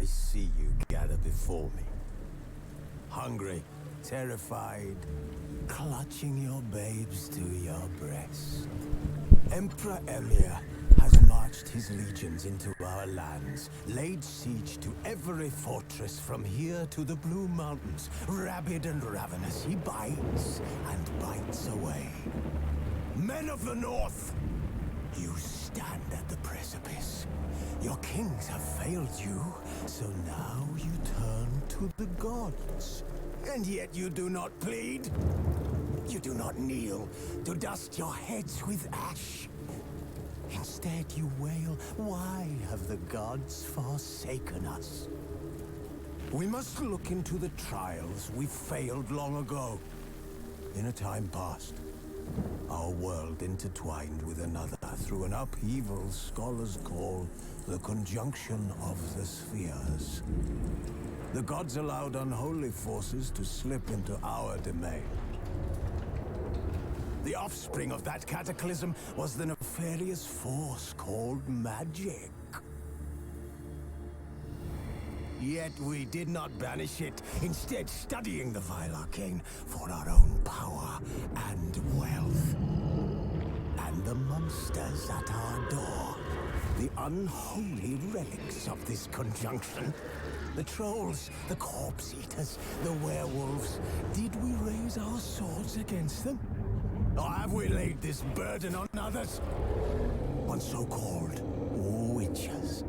see you gather before me. Hungry, terrified, clutching your babes to your breast. Emperor Emir has marched his legions into our lands, laid siege to every fortress from here to the Blue Mountains. Rabid and ravenous, he bites and bites away. Men of the North, you stand at the precipice. Your kings have failed you, so now you turn to the gods. And yet you do not plead. You do not kneel to dust your heads with ash. Instead you wail, why have the gods forsaken us? We must look into the trials we failed long ago. In a time past, our world intertwined with another through an upheaval scholars call the conjunction of the spheres. The gods allowed unholy forces to slip into our domain. The offspring of that cataclysm was the nefarious force called magic. Yet we did not banish it, instead studying the vile arcane for our own power and wealth. And the monsters at our door, the unholy relics of this conjunction. The trolls, the corpse eaters, the werewolves. Did we raise our swords against them? Or have we laid this burden on others? On so-called witches.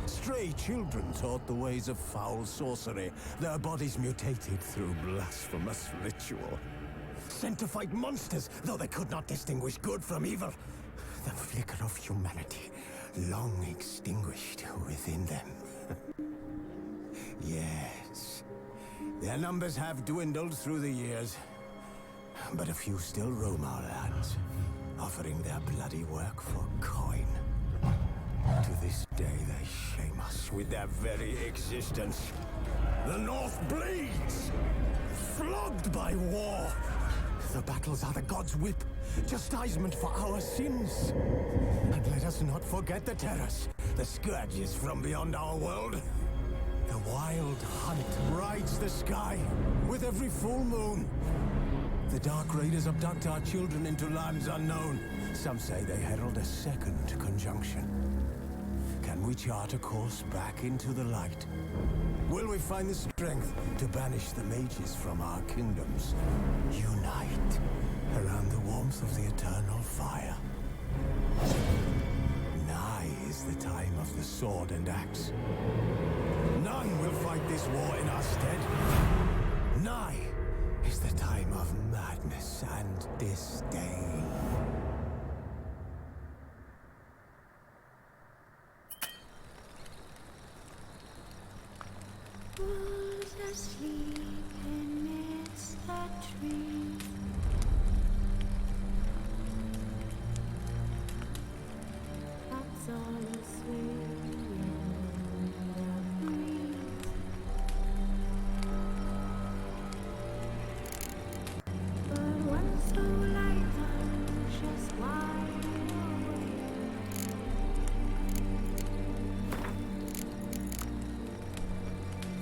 Stray children taught the ways of foul sorcery, their bodies mutated through blasphemous ritual. Sent to fight monsters, though they could not distinguish good from evil. The flicker of humanity, long extinguished within them. Yes, their numbers have dwindled through the years. But a few still roam our lands, offering their bloody work for coin. To this day they shame us with their very existence. The North bleeds, flogged by war. The battles are the gods' whip, chastisement for our sins. And let us not forget the terrors, the scourges from beyond our world. The wild hunt rides the sky with every full moon. The Dark Raiders abduct our children into lands unknown. Some say they herald a second conjunction. Can we chart a course back into the light? Will we find the strength to banish the mages from our kingdoms? Unite around the warmth of the eternal fire. Nigh is the time of the sword and axe. None will fight this war in our stead. Nigh is the time of madness and disdain. Who's asleep amidst the trees? That's all asleep in the breeze. But one so light, just wide awake.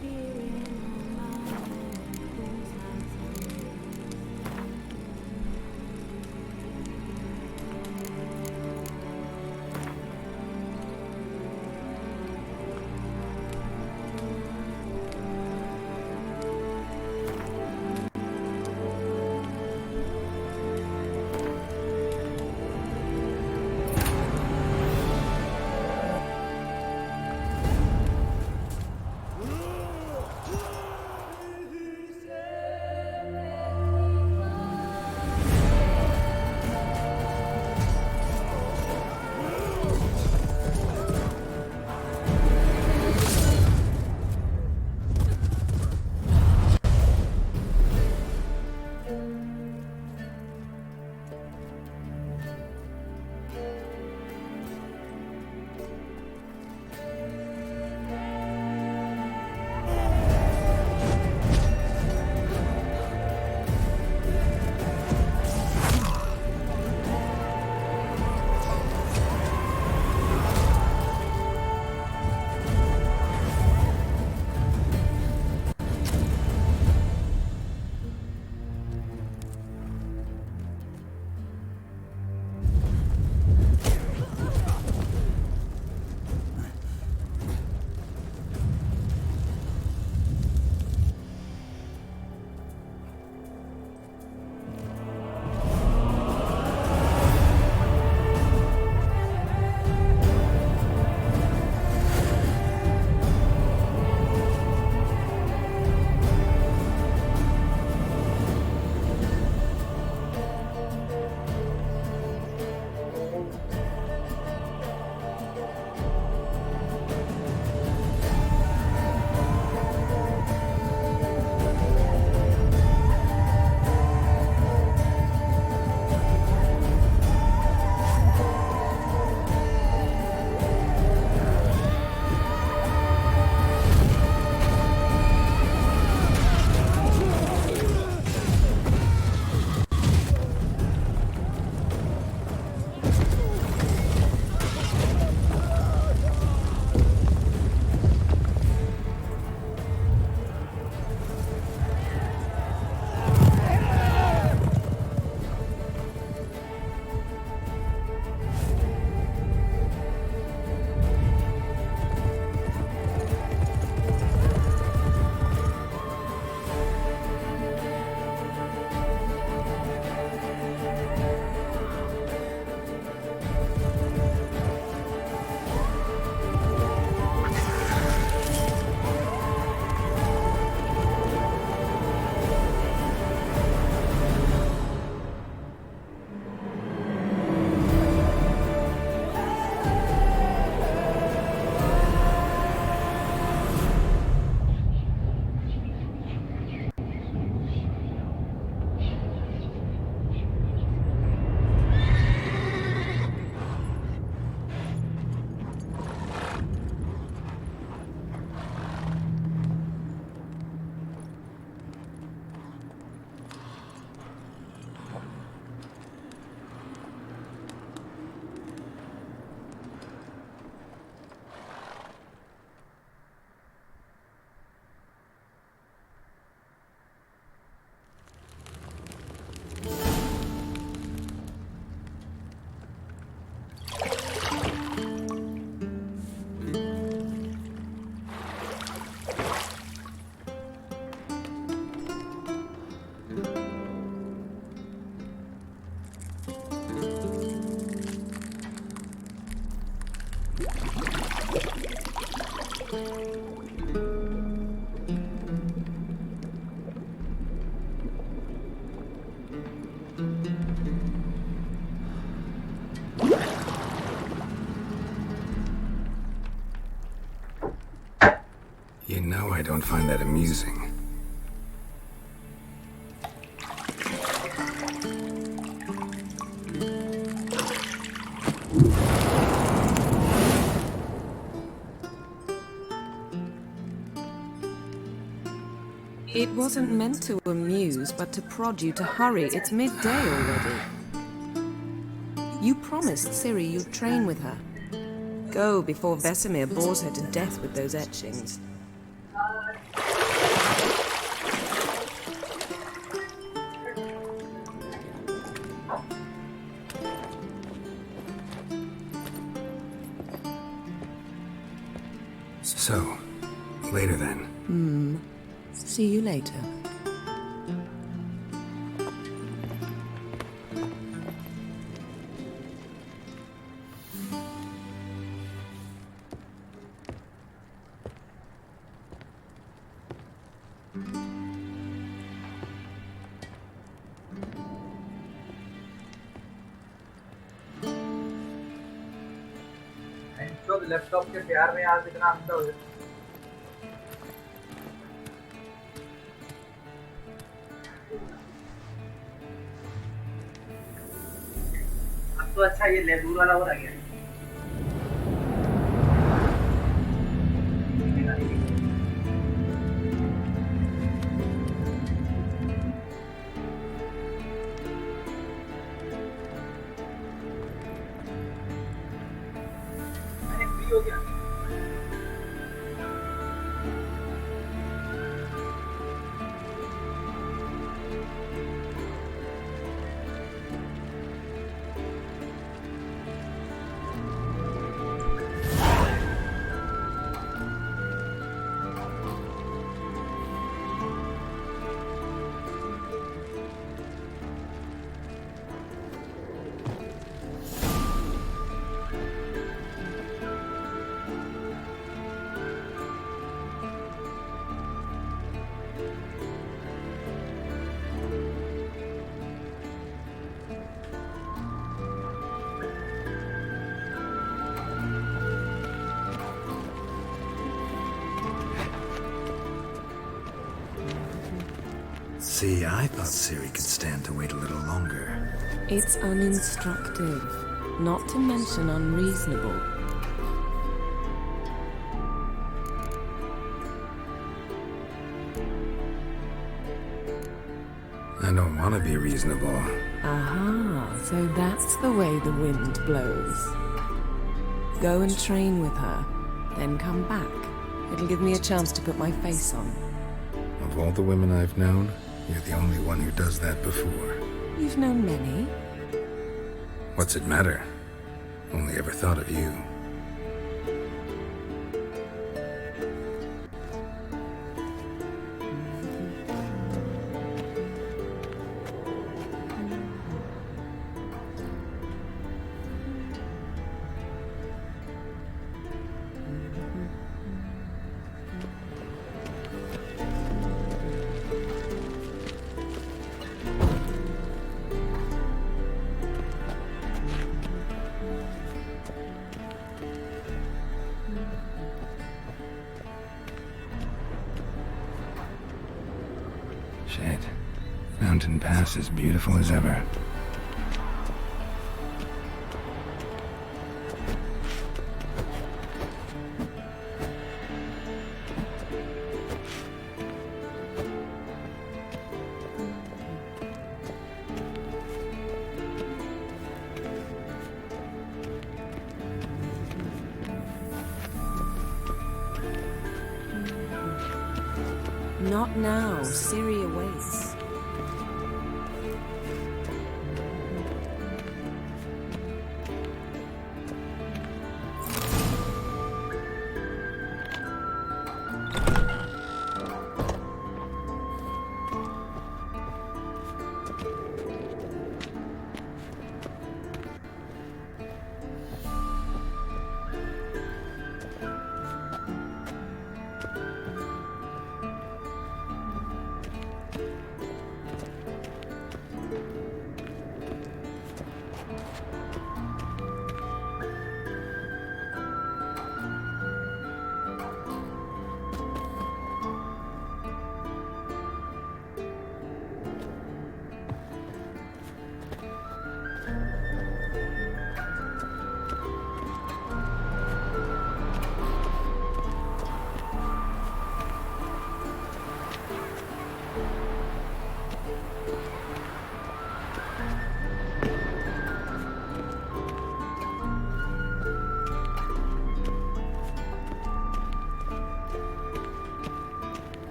Fear in my mind, whose eyes are know I don't find that amusing. It wasn't meant to amuse, but to prod you to hurry. It's midday already. You promised Ciri you'd train with her. Go before Vesemir bores her to death with those etchings. So, later then. See you later. Laptop के प्यार में आज इतना अंदर हो अब तो अच्छा ये लेबूर वाला हो गया हो गया See, I thought Ciri could stand to wait a little longer. It's uninstructive, not to mention unreasonable. I don't want to be reasonable. Aha, so that's the way the wind blows. Go and train with her, then come back. It'll give me a chance to put my face on. Of all the women I've known, you're the only one who does that before. You've known many. What's it matter? Only ever thought of you. Shit. Mountain Pass is beautiful as ever. Not now. Ciri awaits.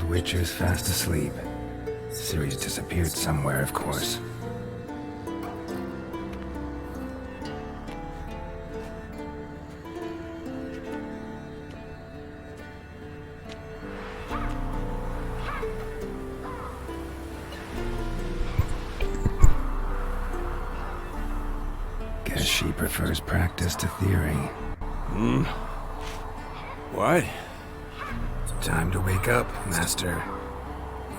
Witcher's fast asleep. Ciri's disappeared somewhere, of course. Guess she prefers practice to theory. What? Time to wake up, Master.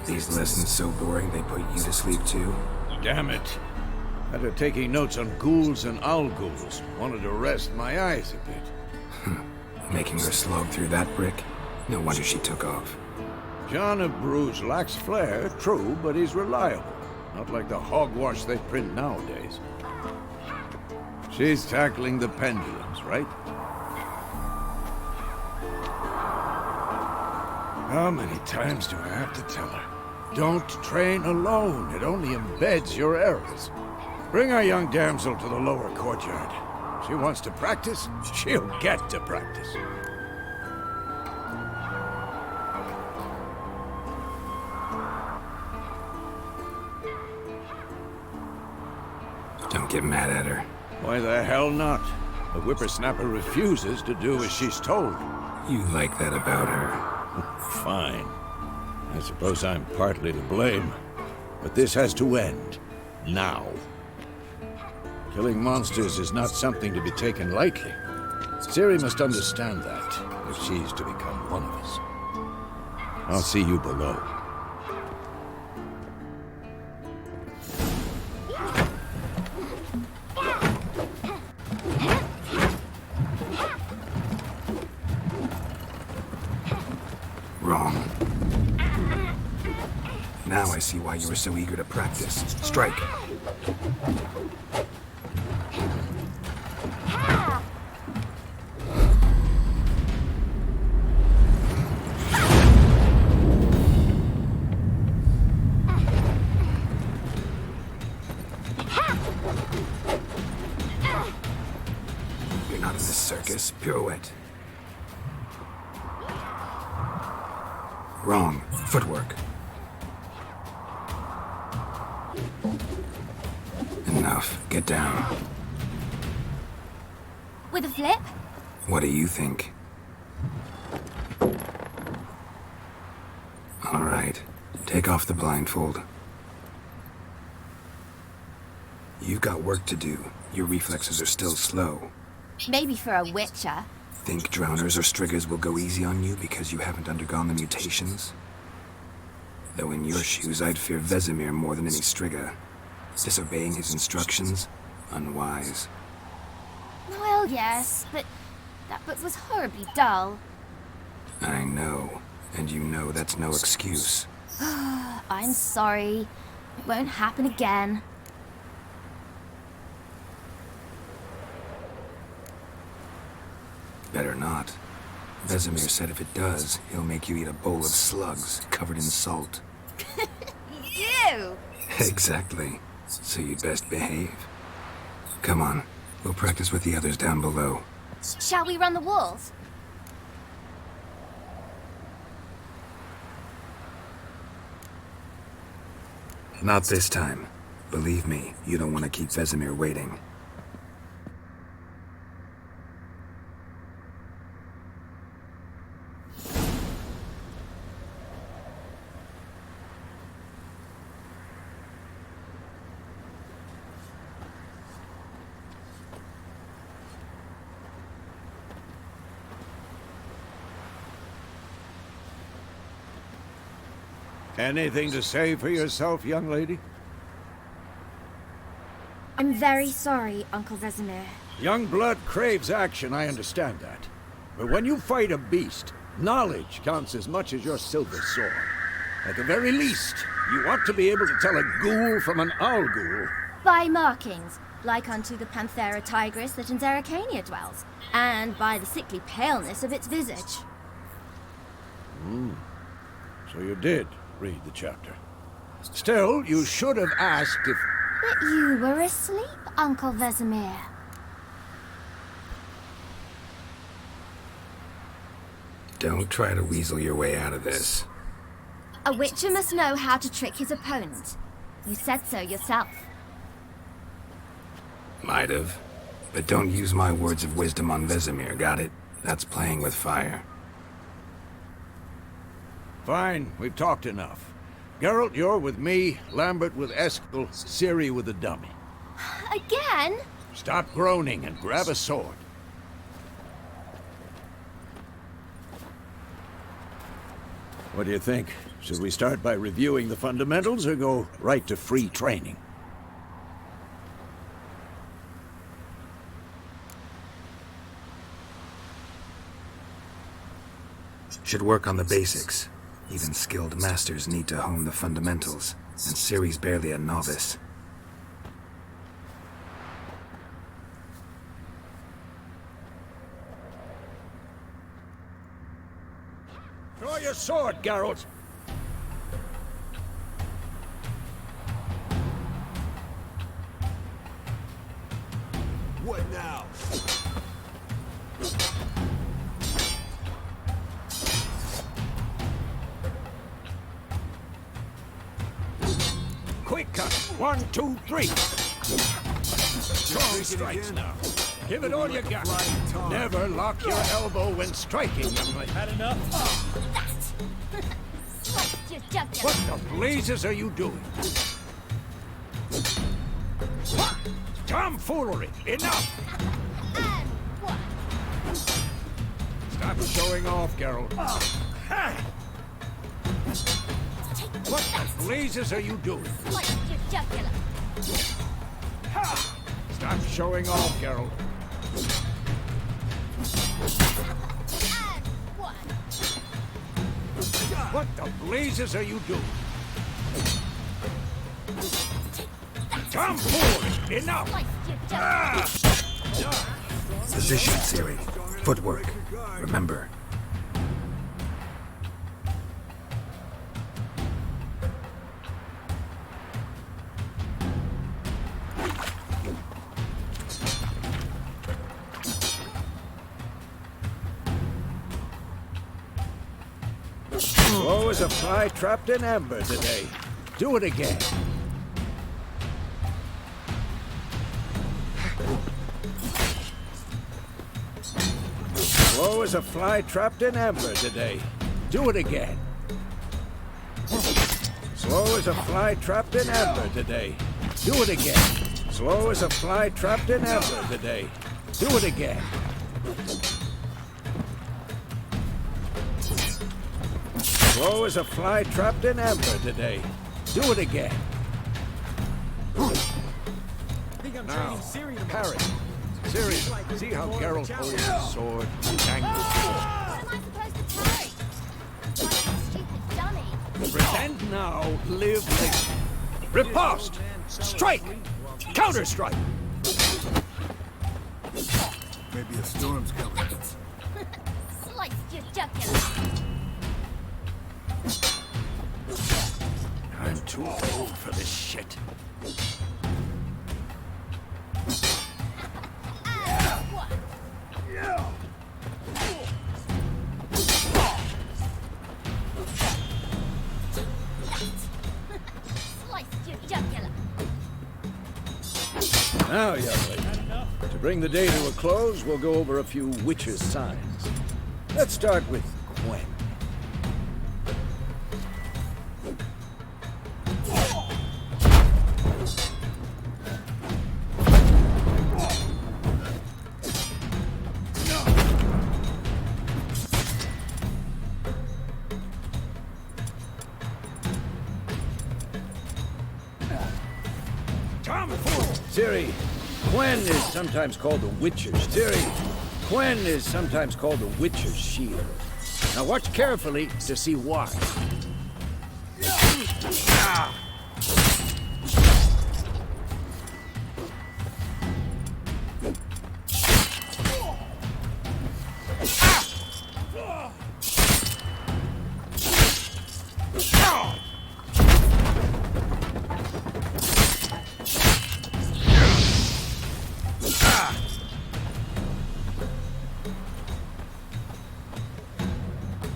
These lessons so boring they put you to sleep too? Damn it. After taking notes on ghouls and owl-ghouls, wanted to rest my eyes a bit. Making her slog through that brick? No wonder she took off. John of Bruges lacks flair, true, but he's reliable. Not like the hogwash they print nowadays. She's tackling the pendulums, right? How many times do I have to tell her? Don't train alone. It only embeds your errors. Bring our young damsel to the lower courtyard. She wants to practice, she'll get to practice. Don't get mad at her. Why the hell not? The whippersnapper refuses to do as she's told. You like that about her. Fine. I suppose I'm partly to blame. But this has to end. Now. Killing monsters is not something to be taken lightly. Ciri must understand that, if she's to become one of us. I'll see you below. Wrong. Now I see why you were so eager to practice. Strike. You're not in this circus. Pirouette. Wrong. Footwork. Enough. Get down. With a flip? What do you think? All right. Take off the blindfold. You've got work to do. Your reflexes are still slow. Maybe for a witcher. Think drowners or striggers will go easy on you because you haven't undergone the mutations? Though in your shoes, I'd fear Vesemir more than any strigger. Disobeying his instructions? Unwise. Well, yes, but that book was horribly dull. I know. And you know that's no excuse. I'm sorry. It won't happen again. Better not. Vesemir said if it does, he'll make you eat a bowl of slugs covered in salt. Ew! Exactly. So you'd best behave. Come on. We'll practice with the others down below. Shall we run the walls? Not this time. Believe me, you don't want to keep Vesemir waiting. Anything to say for yourself, young lady? I'm very sorry, Uncle Vesemir. Young blood craves action, I understand that. But when you fight a beast, knowledge counts as much as your silver sword. At the very least, you want to be able to tell a ghoul from an owl-ghoul. By markings, like unto the Panthera tigris that in Zeracania dwells, and by the sickly paleness of its visage. So you did read the chapter. Still, you should have asked if... But you were asleep, Uncle Vesemir. Don't try to weasel your way out of this. A witcher must know how to trick his opponent. You said so yourself. Might have. But don't use my words of wisdom on Vesemir, got it? That's playing with fire. Fine, we've talked enough. Geralt, you're with me, Lambert with Eskel, Ciri with the dummy. Again? Stop groaning and grab a sword. What do you think? Should we start by reviewing the fundamentals or go right to free training? Should work on the basics. Even skilled masters need to hone the fundamentals, and Ciri's barely a novice. Draw your sword, Geralt! What now? Quick cut! 1, 2, 3! Strong strikes now. Give it all you got. Never lock your elbow when striking, young lady. Had enough? What the blazes are you doing? Tomfoolery! Enough! Stop showing off, Geralt. What the blazes are you doing? Stop showing off, Geralt. What the blazes are you doing? Tomfoolery! Enough! Position, Ciri. Footwork. Remember. Slow as a fly trapped in amber today. Do it again. Slow as a fly trapped in amber today. Do it again. Slow as a fly trapped in amber today. Do it again. Slow as a fly trapped in amber today. Do it again. Slow as a fly trapped in amber today. Do it again. Now, parry. Ciri, see how Geralt holds his sword? Angles. What am I supposed to parry? Like a stupid dummy. Pretend now, live later. Riposte! Strike! Counter-strike! Maybe a storm's coming. Sliced your jugular. I'm too old for this shit. Sliced your jugular. Now, young lady, to bring the day to a close, we'll go over a few witches' signs. Let's start with Gwen. Ciri, Gwen is sometimes called the Witcher's. Ciri, Gwen is sometimes called the Witcher's shield. Now watch carefully to see why.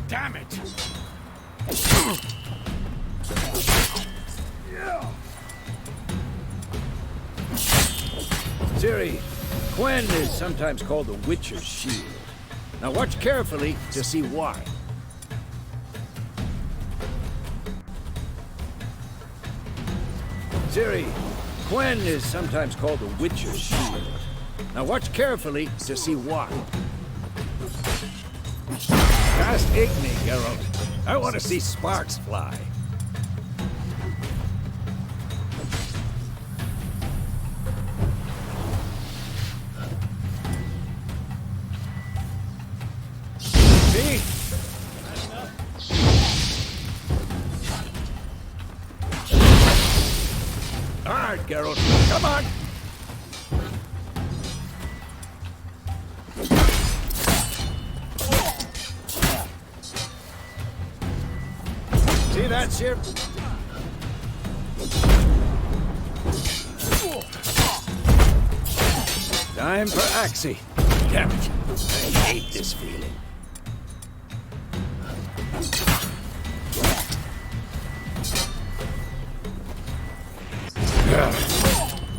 Damn it! Ciri, Gwen is sometimes called the Witcher's Shield. Now watch carefully to see why. Ciri, Gwen is sometimes called the Witcher's Shield. Now watch carefully to see why. Just Igni, Geralt. I want to see sparks fly. See? All right, Geralt. Come on. See that, Ciri? Time for Axie. Damn it. I hate this feeling.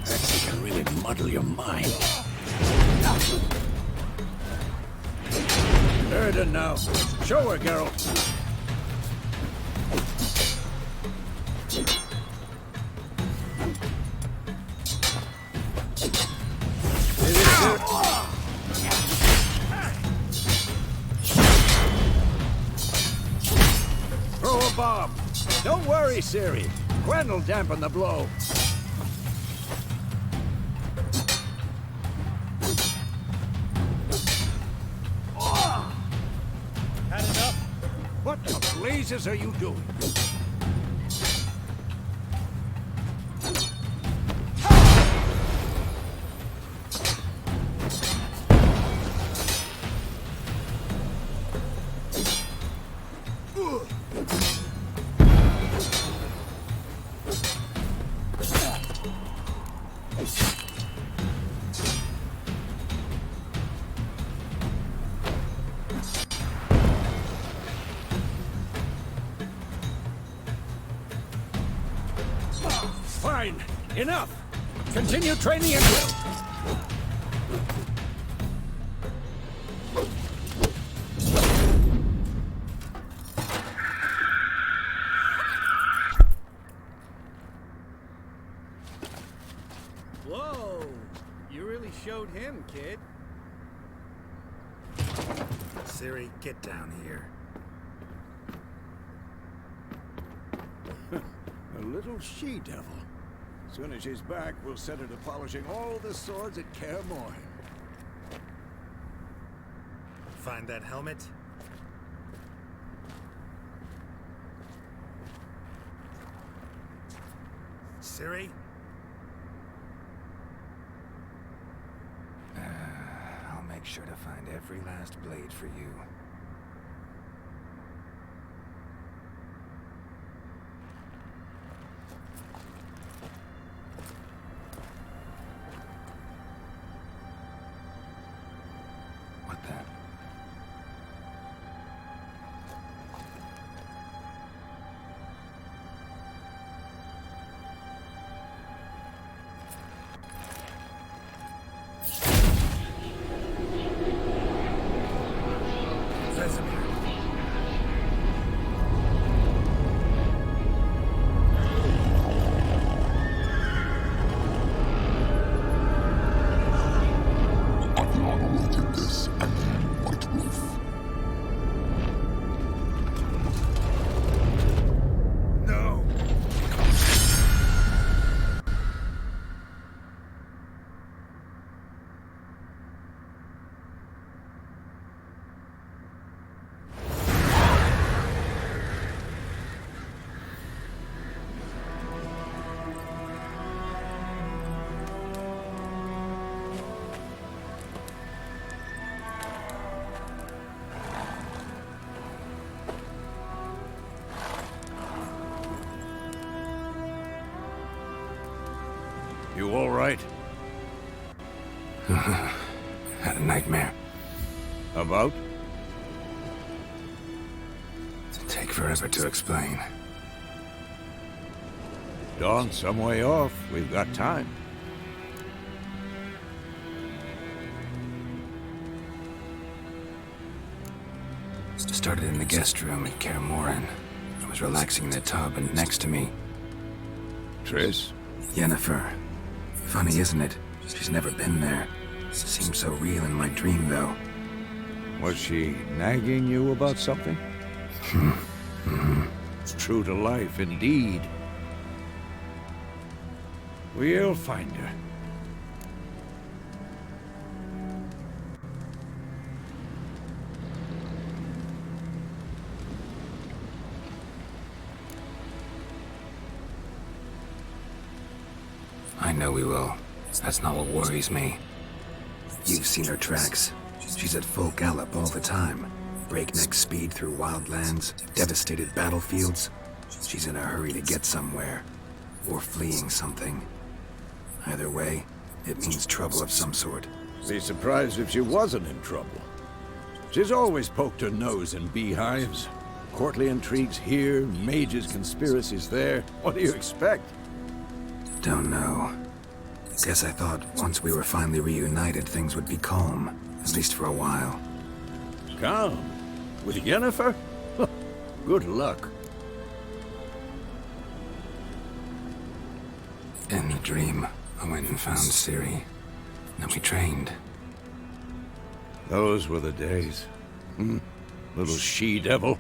Axie can really muddle your mind. Erden now. Show her, Geralt. Throw a bomb. Don't worry, Ciri. Gwen will dampen the blow. Had enough? What the blazes are you doing? Fine. Enough. Continue training at will. Whoa! You really showed him, kid. Ciri, get down here. A little she-devil. As soon as she's back, we'll set her to polishing all the swords at Kaer Morhen. Find that helmet? Ciri? I'll make sure to find every last blade for you. What the? You all right? Had a nightmare. About? It'll take forever to explain. Dawn's some way off. We've got time. the guest room at Kaer Morhen. I was relaxing in the tub, and next to me, Triss? Yennefer. Funny, isn't it? She's never been there. Seemed so real in my dream, though. Was she nagging you about something? It's true to life, indeed. We'll find her. I know we will. That's not what worries me. You've seen her tracks. She's at full gallop all the time. Breakneck speed through wildlands, devastated battlefields. She's in a hurry to get somewhere. Or fleeing something. Either way, it means trouble of some sort. Be surprised if she wasn't in trouble. She's always poked her nose in beehives. Courtly intrigues here, mages' conspiracies there. What do you expect? Don't know. Guess I thought once we were finally reunited, things would be calm. At least for a while. Calm? With Yennefer? Good luck. In the dream, I went and found Ciri. Then we trained. Those were the days. Little she-devil.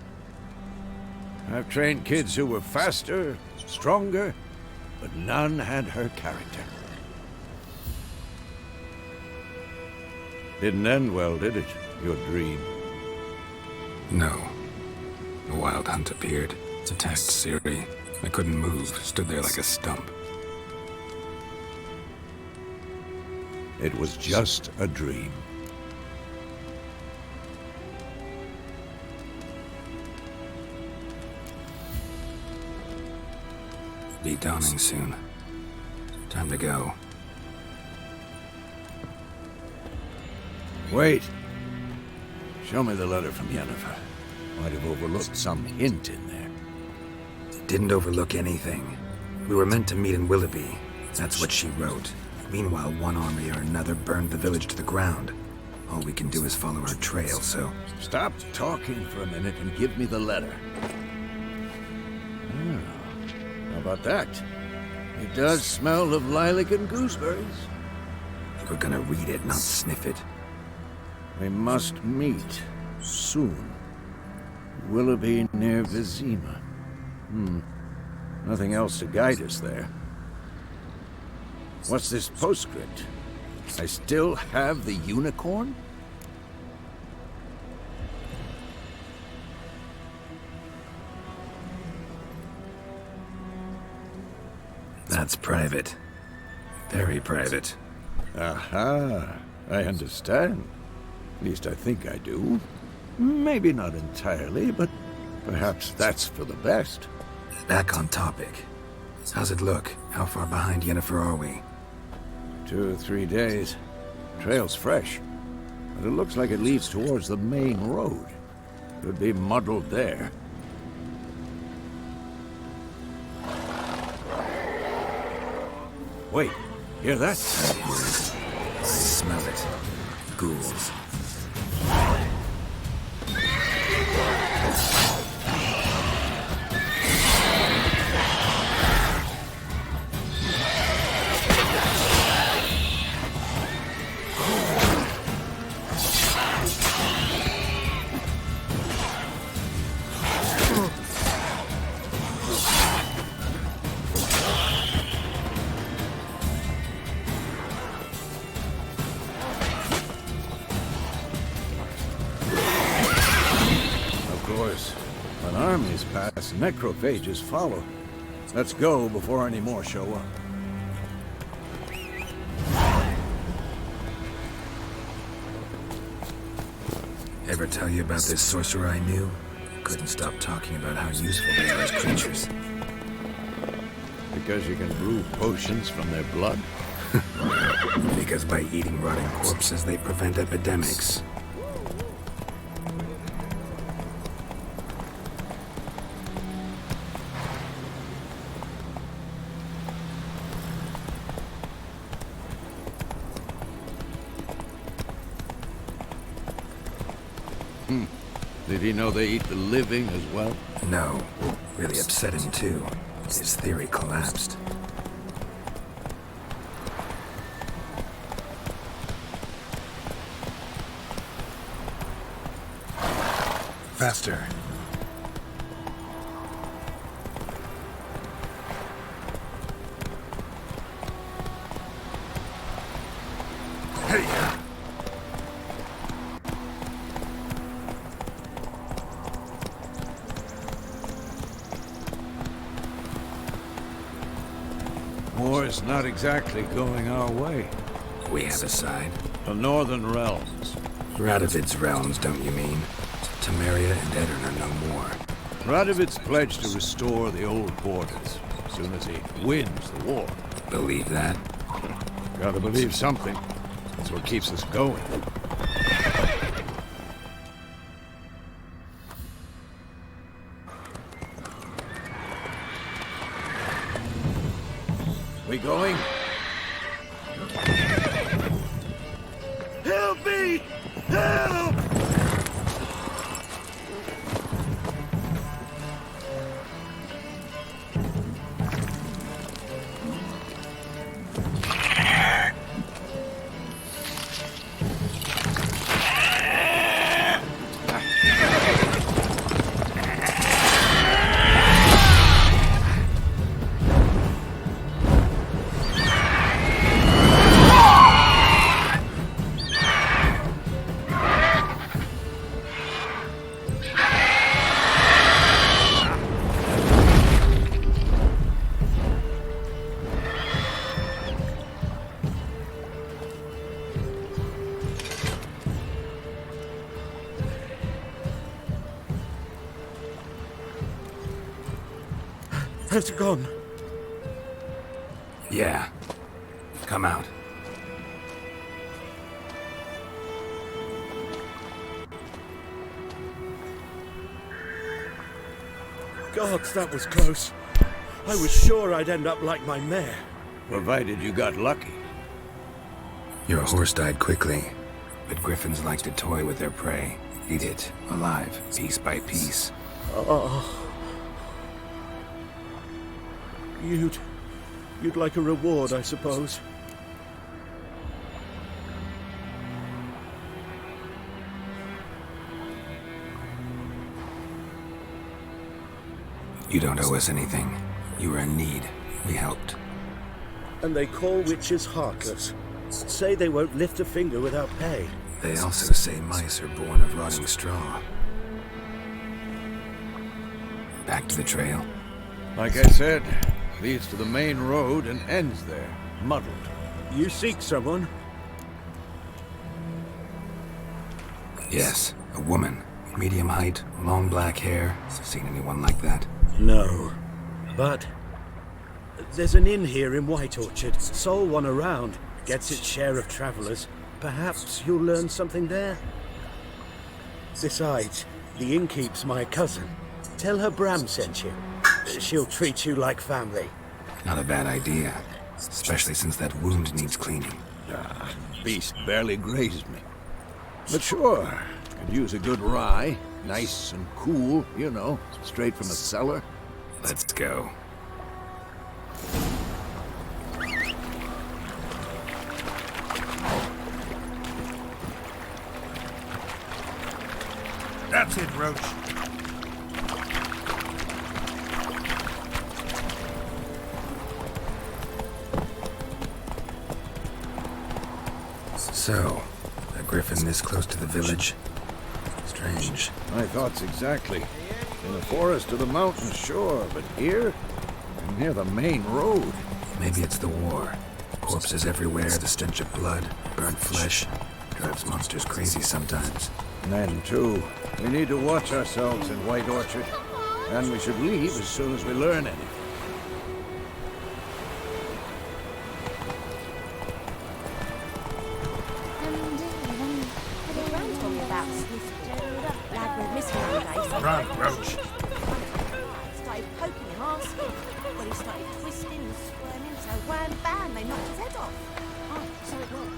I've trained kids who were faster, stronger, but none had her character. Didn't end well, did it? Your dream? No. The Wild Hunt appeared, attacked Ciri. I couldn't move, stood there like a stump. It was just a dream. Be dawning soon. Time to go. Wait. Show me the letter from Yennefer. Might have overlooked some hint in there. Didn't overlook anything. We were meant to meet in Willoughby. That's what she wrote. Meanwhile, one army or another burned the village to the ground. All we can do is follow her trail, so... Stop talking for a minute and give me the letter. How about that? It does smell of lilac and gooseberries. We're gonna read it, not sniff it. We must meet soon. Willoughby near Vizima. Nothing else to guide us there. What's this postscript? I still have the unicorn? That's private. Very private. Aha, I understand. At least I think I do. Maybe not entirely, but perhaps that's for the best. Back on topic. How's it look? How far behind Yennefer are we? 2 or 3 days. Trail's fresh, but it looks like it leads towards the main road. Could be muddled there. Wait, hear that? I hear it. I smell it. Ghouls. When armies pass, necrophages follow. Let's go before any more show up. Ever tell you about this sorcerer I knew? Couldn't stop talking about how useful they are as creatures. Because you can brew potions from their blood? Because by eating rotting corpses, they prevent epidemics. Did he know they eat the living as well? No. Really upset him too. His theory collapsed. Faster. Hey! War's not exactly going our way. We have a side. The Northern Realms. Radovid's realms, don't you mean? Temeria and Edirn are no more. Radovid's pledged to restore the old borders as soon as he wins the war. Believe that? Gotta believe something. That's what keeps us going. We going? Help me! Help! Has it gone? Yeah. Come out. Gods, that was close. I was sure I'd end up like my mare. Provided you got lucky. Your horse died quickly, but griffins like to toy with their prey. Eat it, alive, piece by piece. Oh. You'd like a reward, I suppose. You don't owe us anything. You were in need. We helped. And they call witches heartless. Say they won't lift a finger without pay. They also say mice are born of rotting straw. Back to the trail. Like I said, leads to the main road and ends there, muddled. You seek someone? Yes, a woman. Medium height, long black hair. Seen anyone like that? No. But there's an inn here in White Orchard. Sole one around. Gets its share of travelers. Perhaps you'll learn something there? Besides, the innkeep's my cousin. Tell her Bram sent you. She'll treat you like family. Not a bad idea. Especially since that wound needs cleaning. Beast barely grazed me. But sure, could use a good rye. Nice and cool, you know, straight from the cellar. Let's go. That's it, Roach. So, a griffin this close to the village? Strange. My thoughts exactly. In the forest or the mountains, sure, but here? Near the main road. Maybe it's the war. Corpses everywhere, the stench of blood, burnt flesh. Drives monsters crazy sometimes. Men, too. We need to watch ourselves in White Orchard. And we should leave as soon as we learn anything. Run, Roach. Started poking him, asking. Well, he started twisting and squirming, so wham bam, they knocked his head off. Oh, so it was.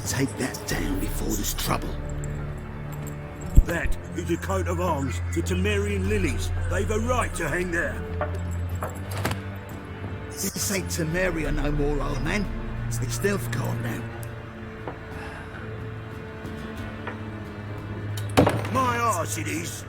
Take that down before there's trouble. That is a coat of arms, the Temerian lilies. They've a right to hang there. This ain't Temeria no more, old man. It's Nilfgaard now. My arse it is.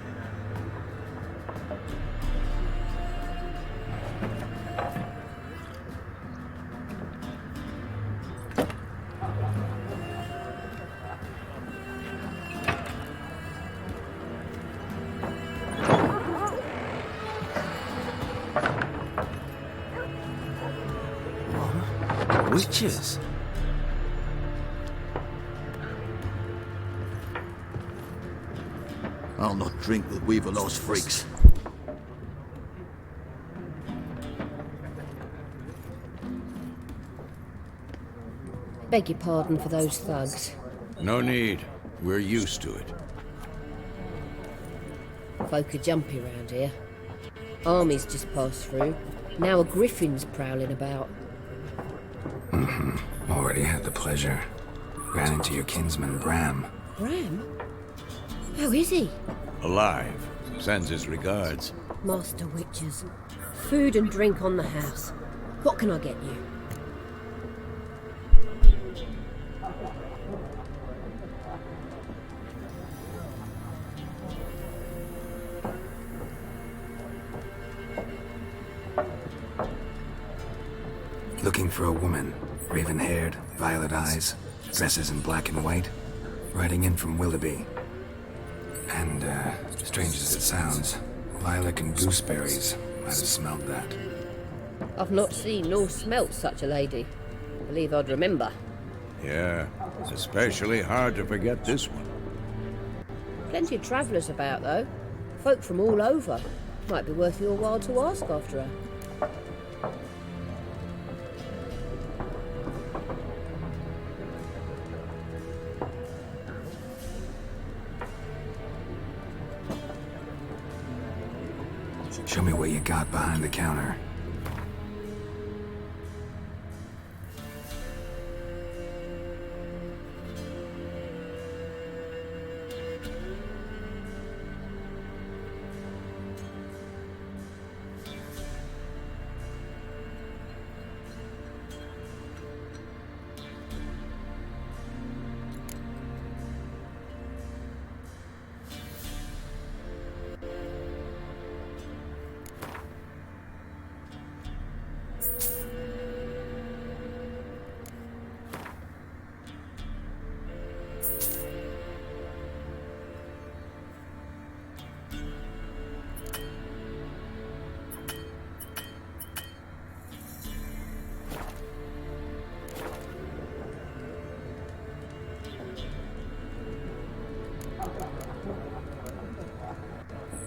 Witches? I'll not drink with Weaverlaw's freaks. Beg your pardon for those thugs. No need. We're used to it. Folk are jumpy round here. Armies just passed through. Now a griffin's prowling about. Already had the pleasure. Ran into your kinsman, Bram. Bram? How is he? Alive. Sends his regards. Master Witches. Food and drink on the house. What can I get you? Looking for a woman. Raven-haired, violet eyes, dresses in black and white. Riding in from Willoughby. And, strange as it sounds, lilac and gooseberries. Might have smelled that. I've not seen nor smelt such a lady. Believe I'd remember. Yeah, especially hard to forget this one. Plenty of travellers about, though. Folk from all over. Might be worth your while to ask after her. Show me what you got behind the counter.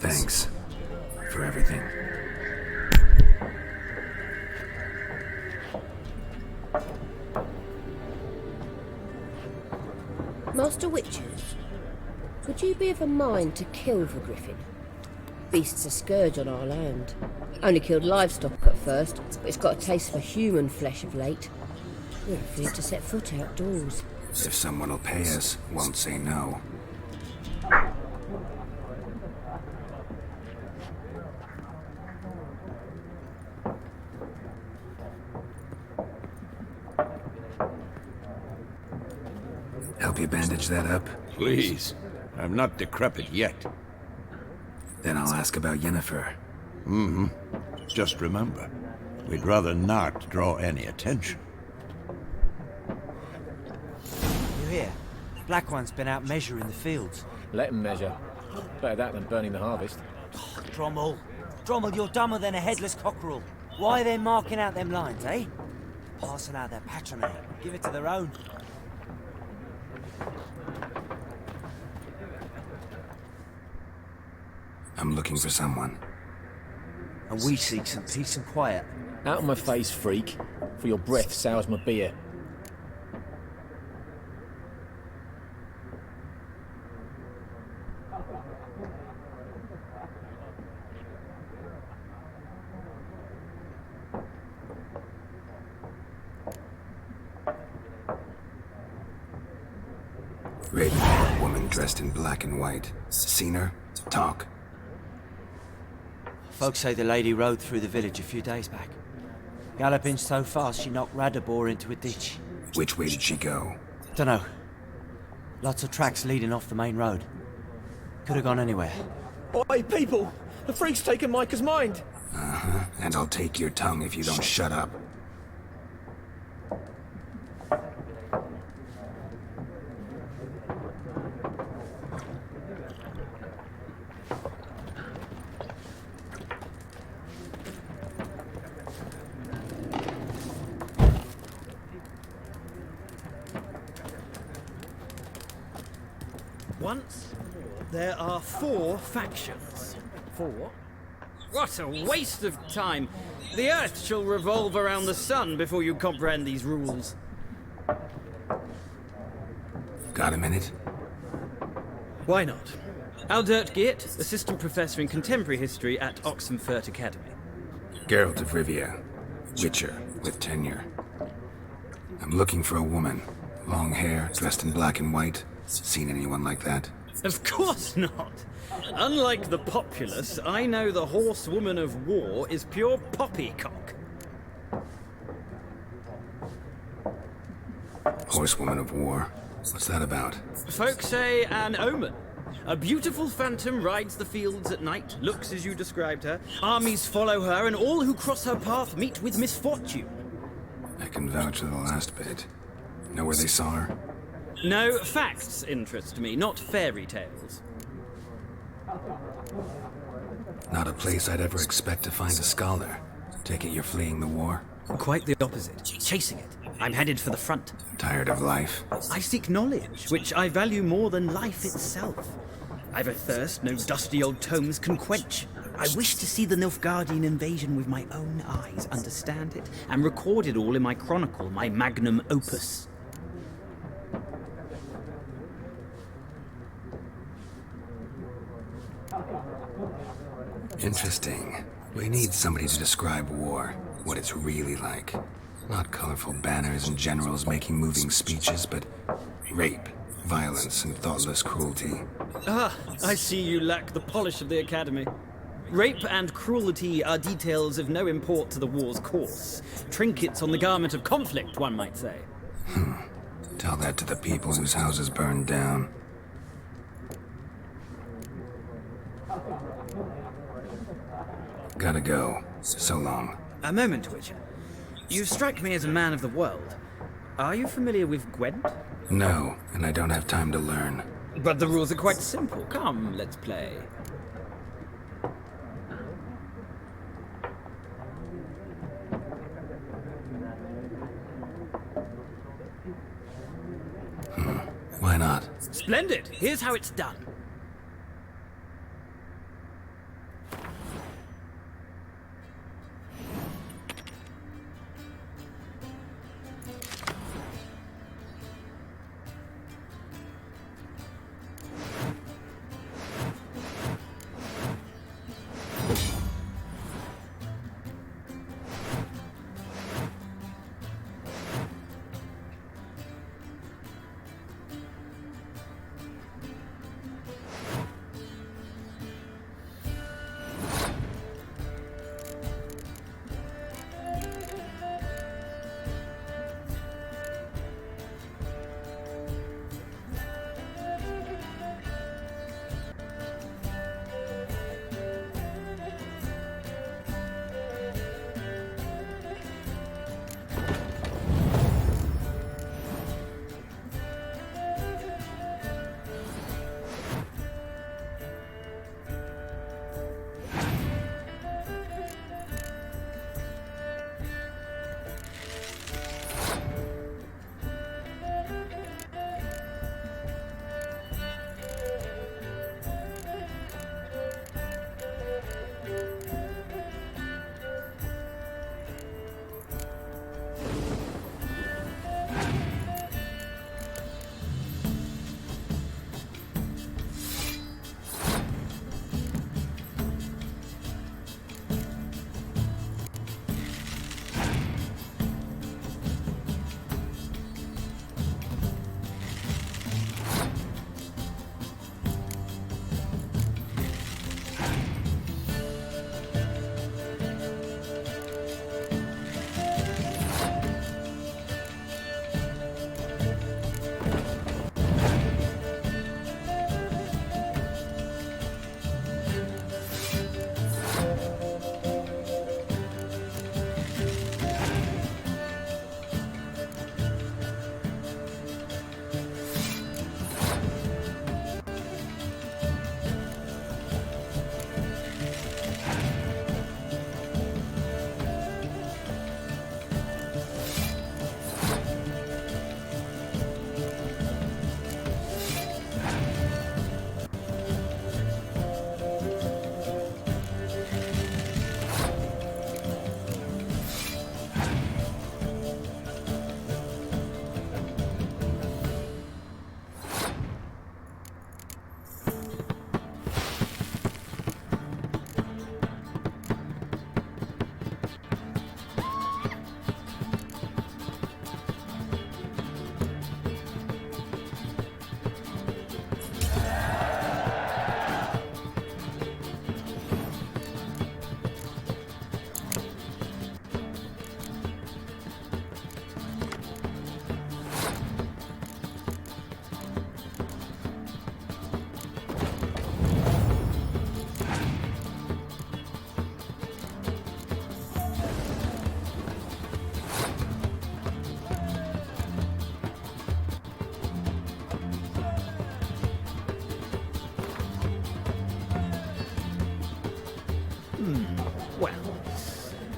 Thanks for everything. Master Witches, would you be of a mind to kill the griffin? Beast's a scourge on our land. Only killed livestock at first, but it's got a taste for human flesh of late. We're afraid to set foot outdoors. If someone will pay us, won't say no. Help you bandage that up? Please. I'm not decrepit yet. Then I'll ask about Yennefer. Mm-hmm. Just remember, we'd rather not draw any attention. You hear? Black One's been out measuring the fields. Let him measure. Better that than burning the harvest. Oh, Drommel. Drommel, you're dumber than a headless cockerel. Why are they marking out them lines, eh? Passing out their patronage. Give it to their own. I'm looking for someone. And we seek some peace and quiet. Out of my face, freak. For your breath sours my beer. Red-haired woman dressed in black and white. Seen her? Talk. Folks say the lady rode through the village a few days back. Galloping so fast she knocked Radabor into a ditch. Which way did she go? Dunno. Lots of tracks leading off the main road. Could have gone anywhere. Oi, people! The freak's taken Micah's mind! Uh-huh. And I'll take your tongue if you don't shut up. Once more, there are 4 factions. 4? What a waste of time! The Earth shall revolve around the sun before you comprehend these rules. Got a minute? Why not? Aldert Geert, Assistant Professor in Contemporary History at Oxenfurt Academy. Geralt of Rivia. Witcher, with tenure. I'm looking for a woman. Long hair, dressed in black and white. Seen anyone like that? Of course not! Unlike the populace, I know the horsewoman of war is pure poppycock. Horsewoman of war? What's that about? Folk say an omen. A beautiful phantom rides the fields at night, looks as you described her. Armies follow her, and all who cross her path meet with misfortune. I can vouch for the last bit. Know where they saw her? No, facts interest me, not fairy tales. Not a place I'd ever expect to find a scholar. Take it you're fleeing the war? Quite the opposite. Chasing it. I'm headed for the front. Tired of life? I seek knowledge, which I value more than life itself. I've a thirst no dusty old tomes can quench. I wish to see the Nilfgaardian invasion with my own eyes, understand it, and record it all in my chronicle, my magnum opus. Interesting. We need somebody to describe war, what it's really like. Not colorful banners and generals making moving speeches, but rape, violence, and thoughtless cruelty. Ah, I see you lack the polish of the Academy. Rape and cruelty are details of no import to the war's course. Trinkets on the garment of conflict, one might say. Tell that to the people whose houses burned down. Gotta go. So long. A moment, Witcher. You strike me as a man of the world. Are you familiar with Gwent? No, and I don't have time to learn. But the rules are quite simple. Come, let's play. Why not? Splendid! Here's how it's done.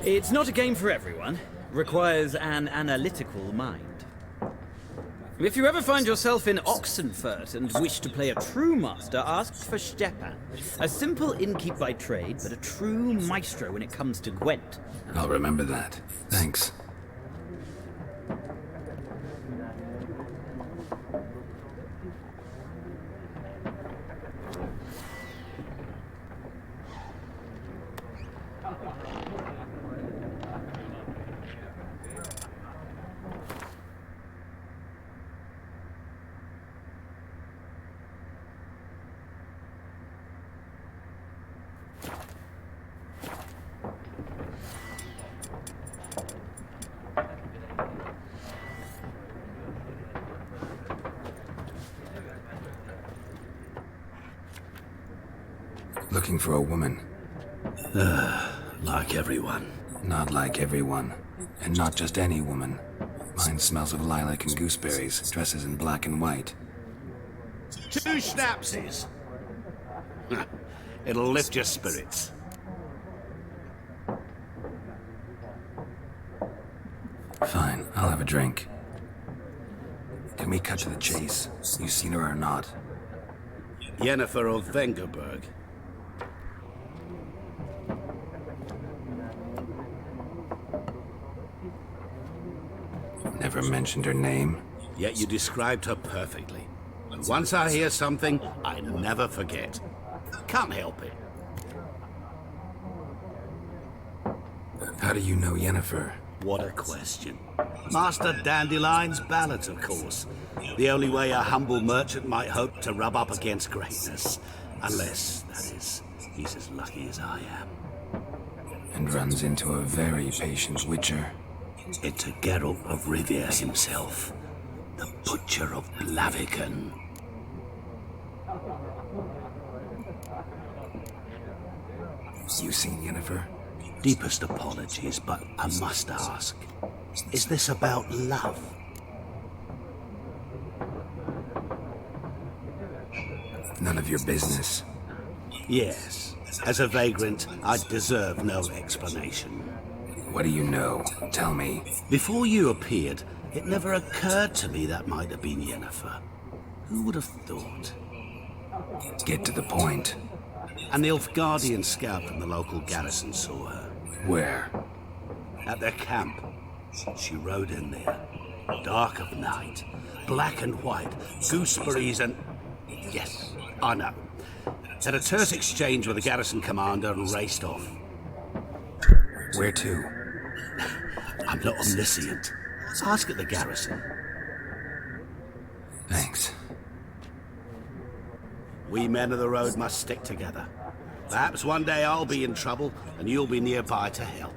It's not a game for everyone. Requires an analytical mind. If you ever find yourself in Oxenfurt and wish to play a true master, ask for Stepan. A simple innkeep by trade, but a true maestro when it comes to Gwent. I'll remember that. Thanks. Looking for a woman. Like everyone. Not like everyone. And not just any woman. Mine smells of lilac and gooseberries, dresses in black and white. 2 schnapsies. It'll lift your spirits. Fine, I'll have a drink. Can we cut to the chase? You seen her or not? Yennefer of Vengerberg. Never mentioned her name. Yet you described her perfectly. And once I hear something, I never forget. Can't help it. How do you know Yennefer? What a question. Master Dandelion's ballads, of course. The only way a humble merchant might hope to rub up against greatness. Unless, that is, he's as lucky as I am. And runs into a very patient witcher. Into Geralt of Rivia himself. The Butcher of Blaviken. You seen Yennefer? Deepest apologies, but I must ask. Is this about love? None of your business. Yes. As a vagrant, I deserve no explanation. What do you know? Tell me. Before you appeared, it never occurred to me that might have been Yennefer. Who would have thought? Get to the point. An Nilfgaardian scout from the local garrison saw her. Where? At their camp. She rode in there. Dark of night. Black and white. Gooseberries and... Yes, I know. Had a terse exchange with the garrison commander and raced off. Where to? I'm not omniscient. Ask at the garrison. Thanks. We men of the road must stick together. Perhaps one day I'll be in trouble and you'll be nearby to help.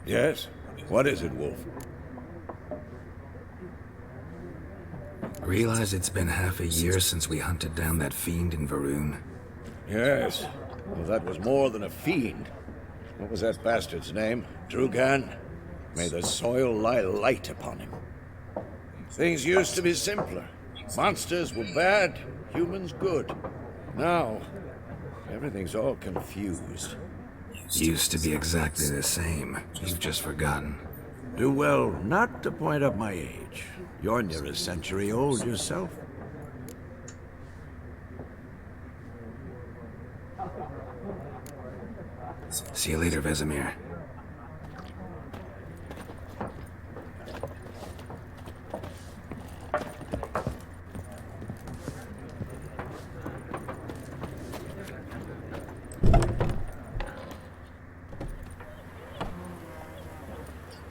Yes? What is it, Wolf? Realize it's been half a year since we hunted down that fiend in Varun? Yes. Well, that was more than a fiend. What was that bastard's name? Drugan? May the soil lie light upon him. Things used to be simpler. Monsters were bad, humans good. Now, everything's all confused. Used to be exactly the same. You've just forgotten. Do well not to point up my age. You're near a century old yourself. See you later, Vesemir.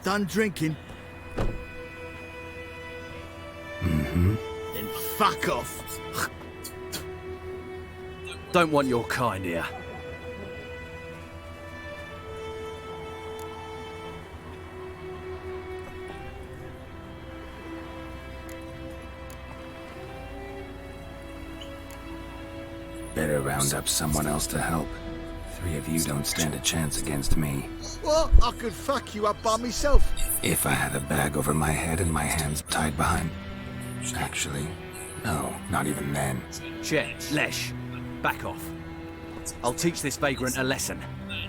Done drinking? Mm-hmm. Then fuck off. Don't want your kind here. Better round up someone else to help. 3 of you don't stand a chance against me. What? I could fuck you up by myself. If I had a bag over my head and my hands tied behind... Actually, no, not even then. Shit, Lesh, back off. I'll teach this vagrant a lesson.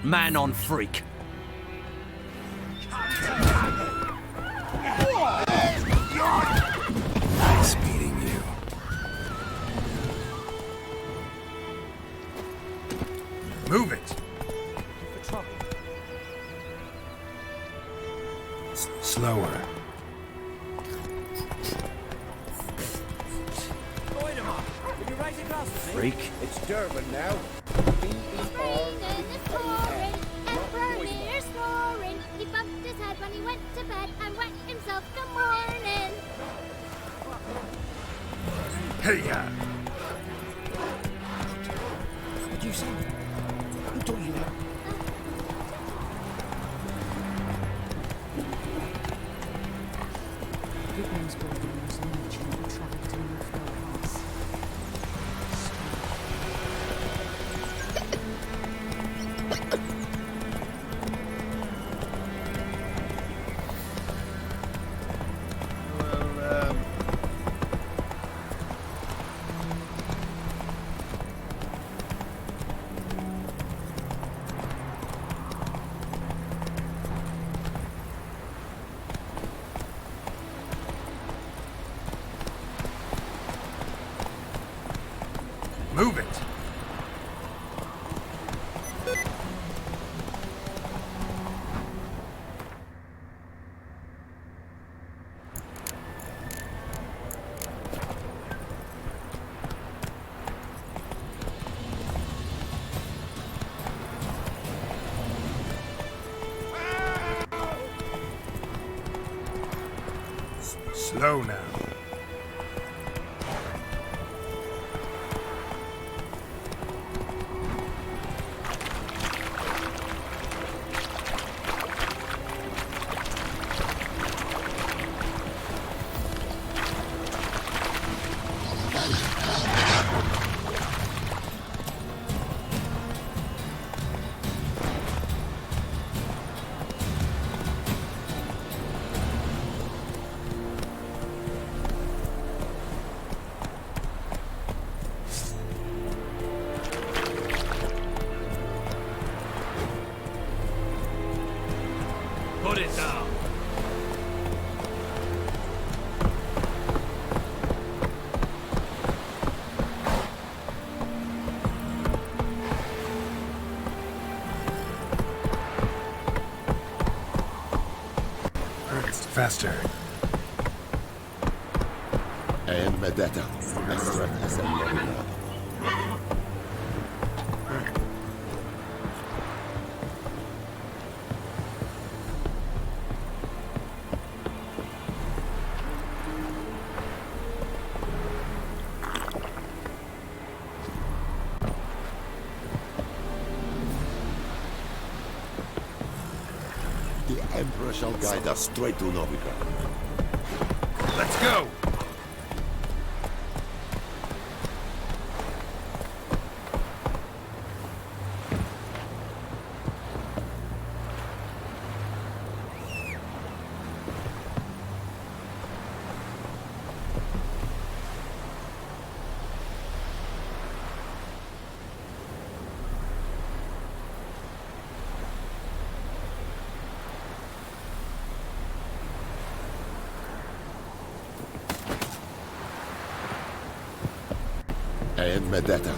Man on freak. Nice meeting you. Move it. Slower. Freak. It's Durban now. He bumped his head when he went to bed and wet himself. Good morning. Hey, What'd you say? Who told you that? Goodman's building was an ancient tract in the Florence. Move it. Slow now. Put it down. Faster. And Medetta. The Emperor shall guide us straight to Novigrad. Let's go! And Medetta.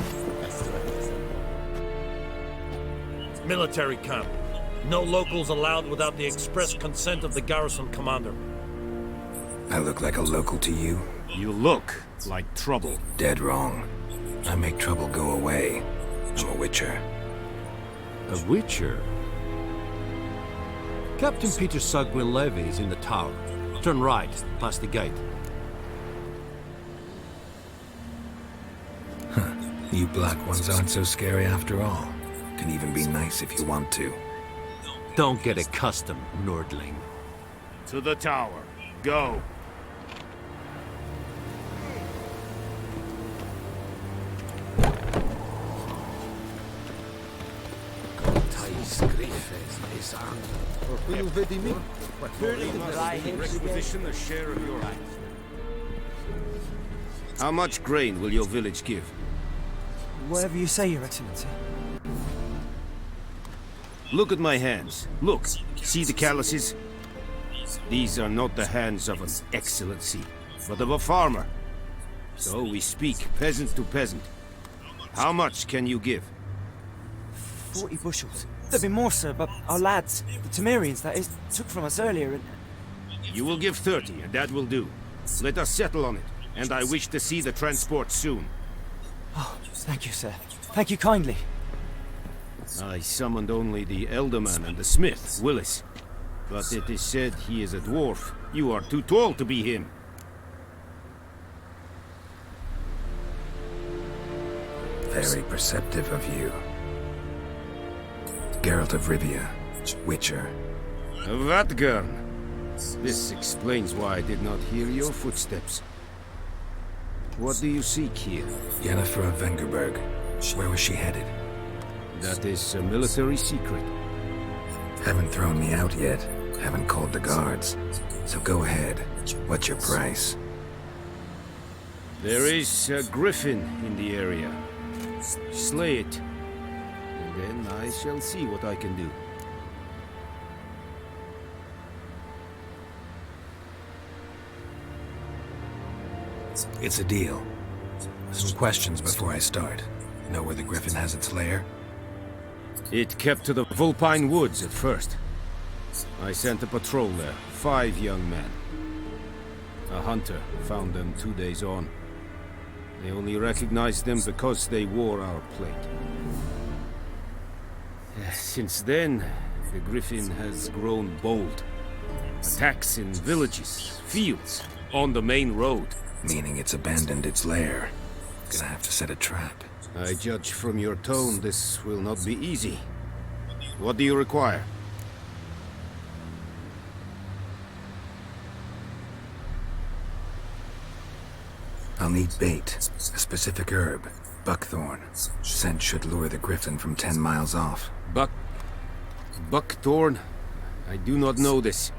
Military camp. No locals allowed without the express consent of the garrison commander. I look like a local to you? You look like trouble. Dead wrong. I make trouble go away. I'm a witcher. A witcher? Captain Peter Sugwin Levy is in the tower. Turn right, past the gate. Huh. You black ones aren't so scary after all. Can even be nice if you want to. Don't get accustomed, Nordling. To the tower. Go. Requisition a share of your land. How much grain will your village give? Whatever you say, Your Excellency. Look at my hands. Look. See the calluses? These are not the hands of an excellency, but of a farmer. So we speak peasant to peasant. How much can you give? 40 bushels. There'd be more, sir, but our lads, the Temerians, that is, took from us earlier and... You will give 30, and that will do. Let us settle on it, and I wish to see the transport soon. Oh, thank you, sir. Thank you kindly. I summoned only the Elderman and the smith, Willis. But it is said he is a dwarf. You are too tall to be him. Very perceptive of you. Geralt of Rivia, Witcher. Vatgern. This explains why I did not hear your footsteps. What do you seek here? Yennefer of Vengerberg. Where was she headed? That is a military secret. Haven't thrown me out yet. Haven't called the guards. So go ahead. What's your price? There is a griffin in the area. Slay it. And then I shall see what I can do. It's a deal. Some questions before I start. Know where the griffin has its lair? It kept to the Vulpine Woods at first. I sent a patrol there, 5 young men. A hunter found them 2 days on. They only recognized them because they wore our plate. Since then, the griffin has grown bold. Attacks in villages, fields, on the main road. Meaning it's abandoned its lair. Gonna have to set a trap. I judge from your tone this will not be easy. What do you require? I'll need bait, a specific herb, buckthorn. Scent should lure the griffin from 10 miles off. Buckthorn? I do not know this.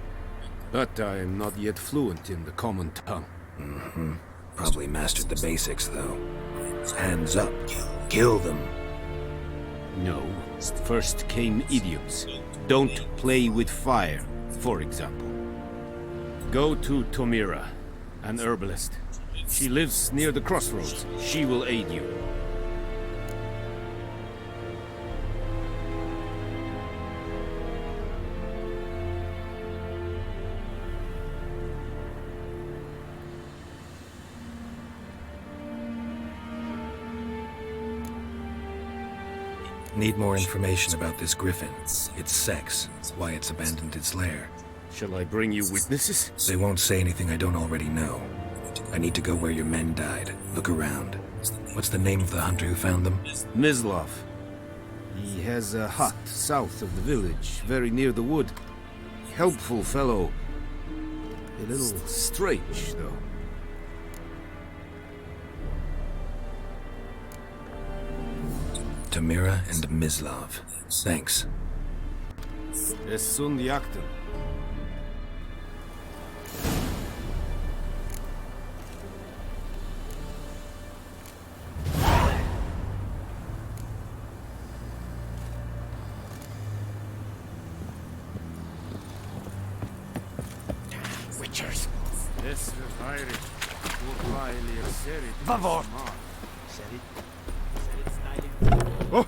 But I am not yet fluent in the common tongue. Mm-hmm. Probably mastered the basics, though. Hands up. Kill them. No. First came idioms. Don't play with fire, for example. Go to Tomira, an herbalist. She lives near the crossroads. She will aid you. Need more information about this griffin. Its sex, why it's abandoned its lair. Shall I bring you witnesses? They won't say anything I don't already know. I need to go where your men died. Look around. What's the name of the hunter who found them? Mislav. He has a hut south of the village, very near the wood. Helpful fellow. A little strange, though. Tomira and Mislav. Thanks. Es sunt jakten. Witchers. Vavor! Oh!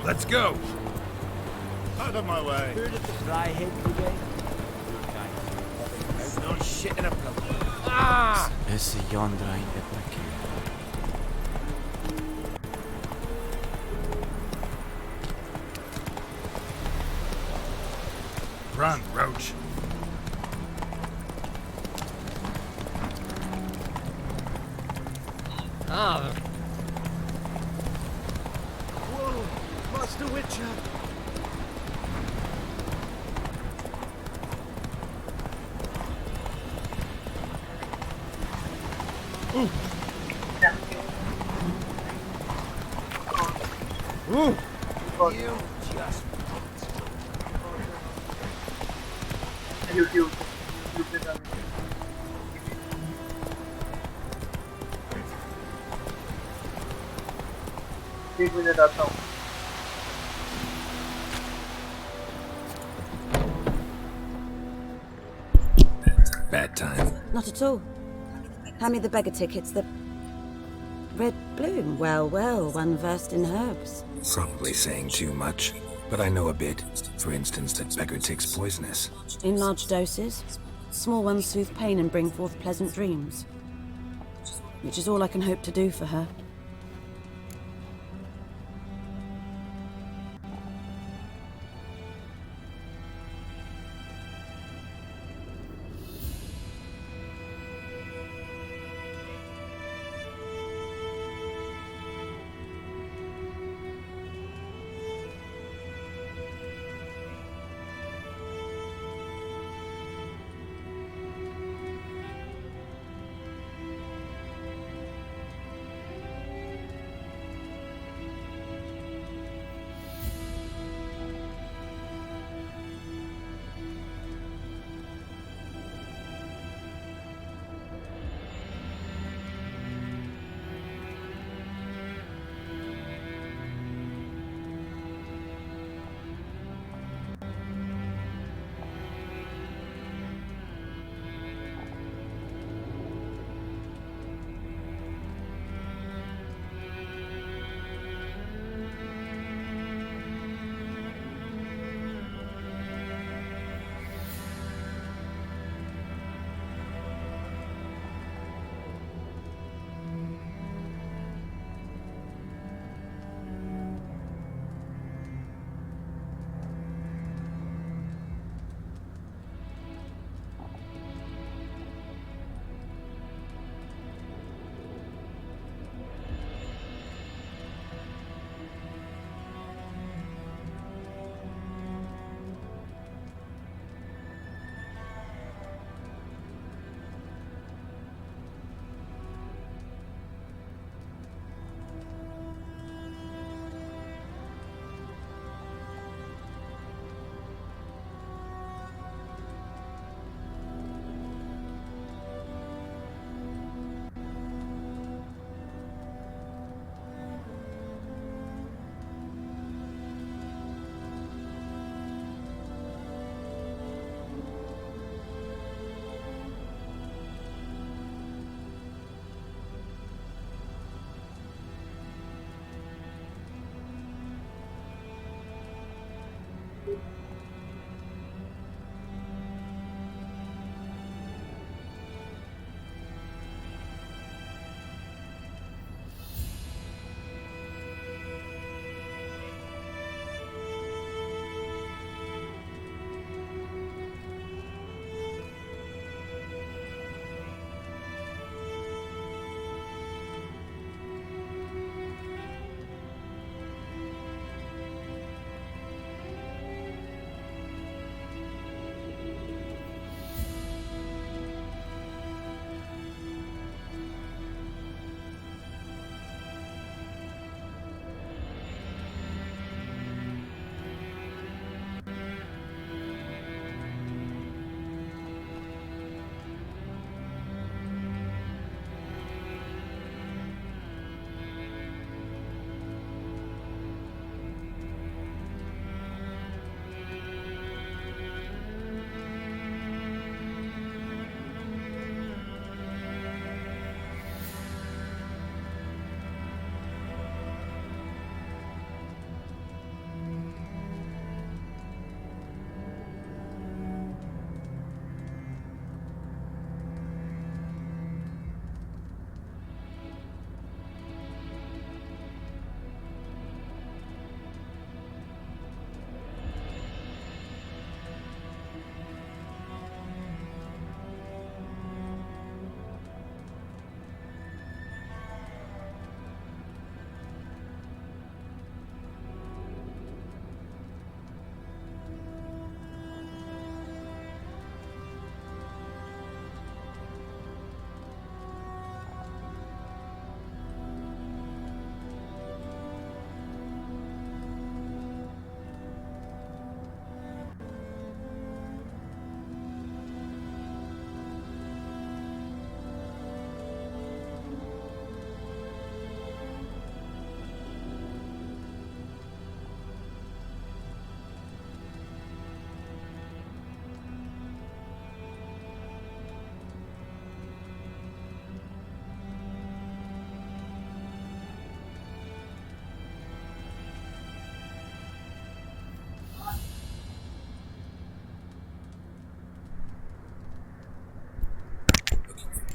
Let's go. Out of my way. Heard of the dry head brigade? No shit in a plug. Esse yondra ainda tá aqui. Run, Roach. Ah. Whoa, Master Witcher. Ooh. You just YouTube पे डाल एक minute आता हूँ Bad time. Not at all. Hand me the beggar tickets. The red bloom. Well, well, one versed in herbs. Probably saying too much, but I know a bit. For instance, that beggar tick's poisonous. In large doses. Small ones soothe pain and bring forth pleasant dreams. Which is all I can hope to do for her.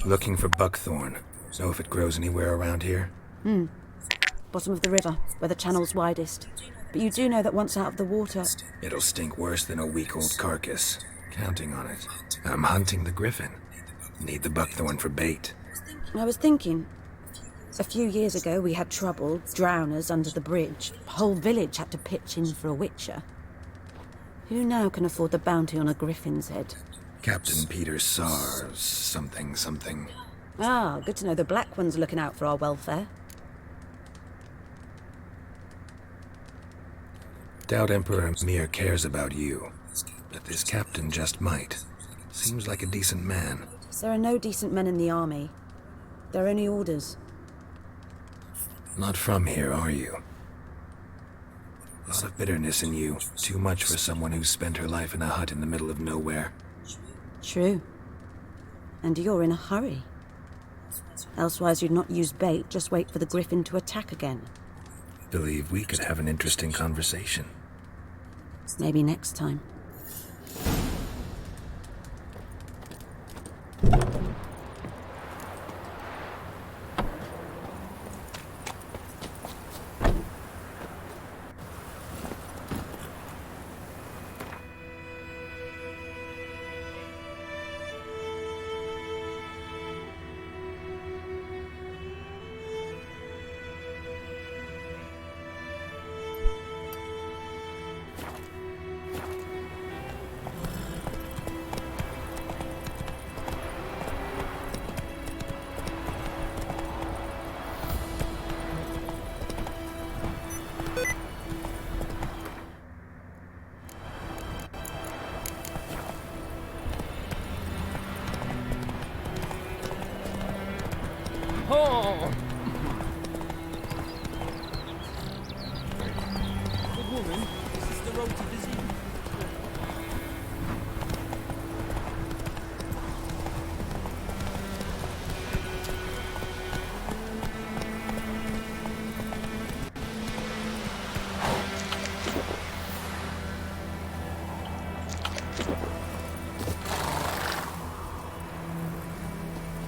Looking for buckthorn. Know if it grows anywhere around here? Bottom of the river, where the channel's widest. But you do know that once out of the water... It'll stink worse than a week-old carcass. Counting on it. I'm hunting the griffin. Need the buckthorn for bait. I was thinking... A few years ago we had trouble, drowners under the bridge. The whole village had to pitch in for a witcher. Who now can afford the bounty on a griffin's head? Captain Peter Sars, something. Ah, good to know the Black One's looking out for our welfare. Doubt Emperor Mir cares about you, but this captain just might. Seems like a decent man. There are no decent men in the army. They're only orders. Not from here, are you? A lot of bitterness in you. Too much for someone who's spent her life in a hut in the middle of nowhere. True. And you're in a hurry. Elsewise you'd not use bait, just wait for the griffin to attack again. Believe we could have an interesting conversation. Maybe next time. Oh! Good woman, this is the road to Vizir.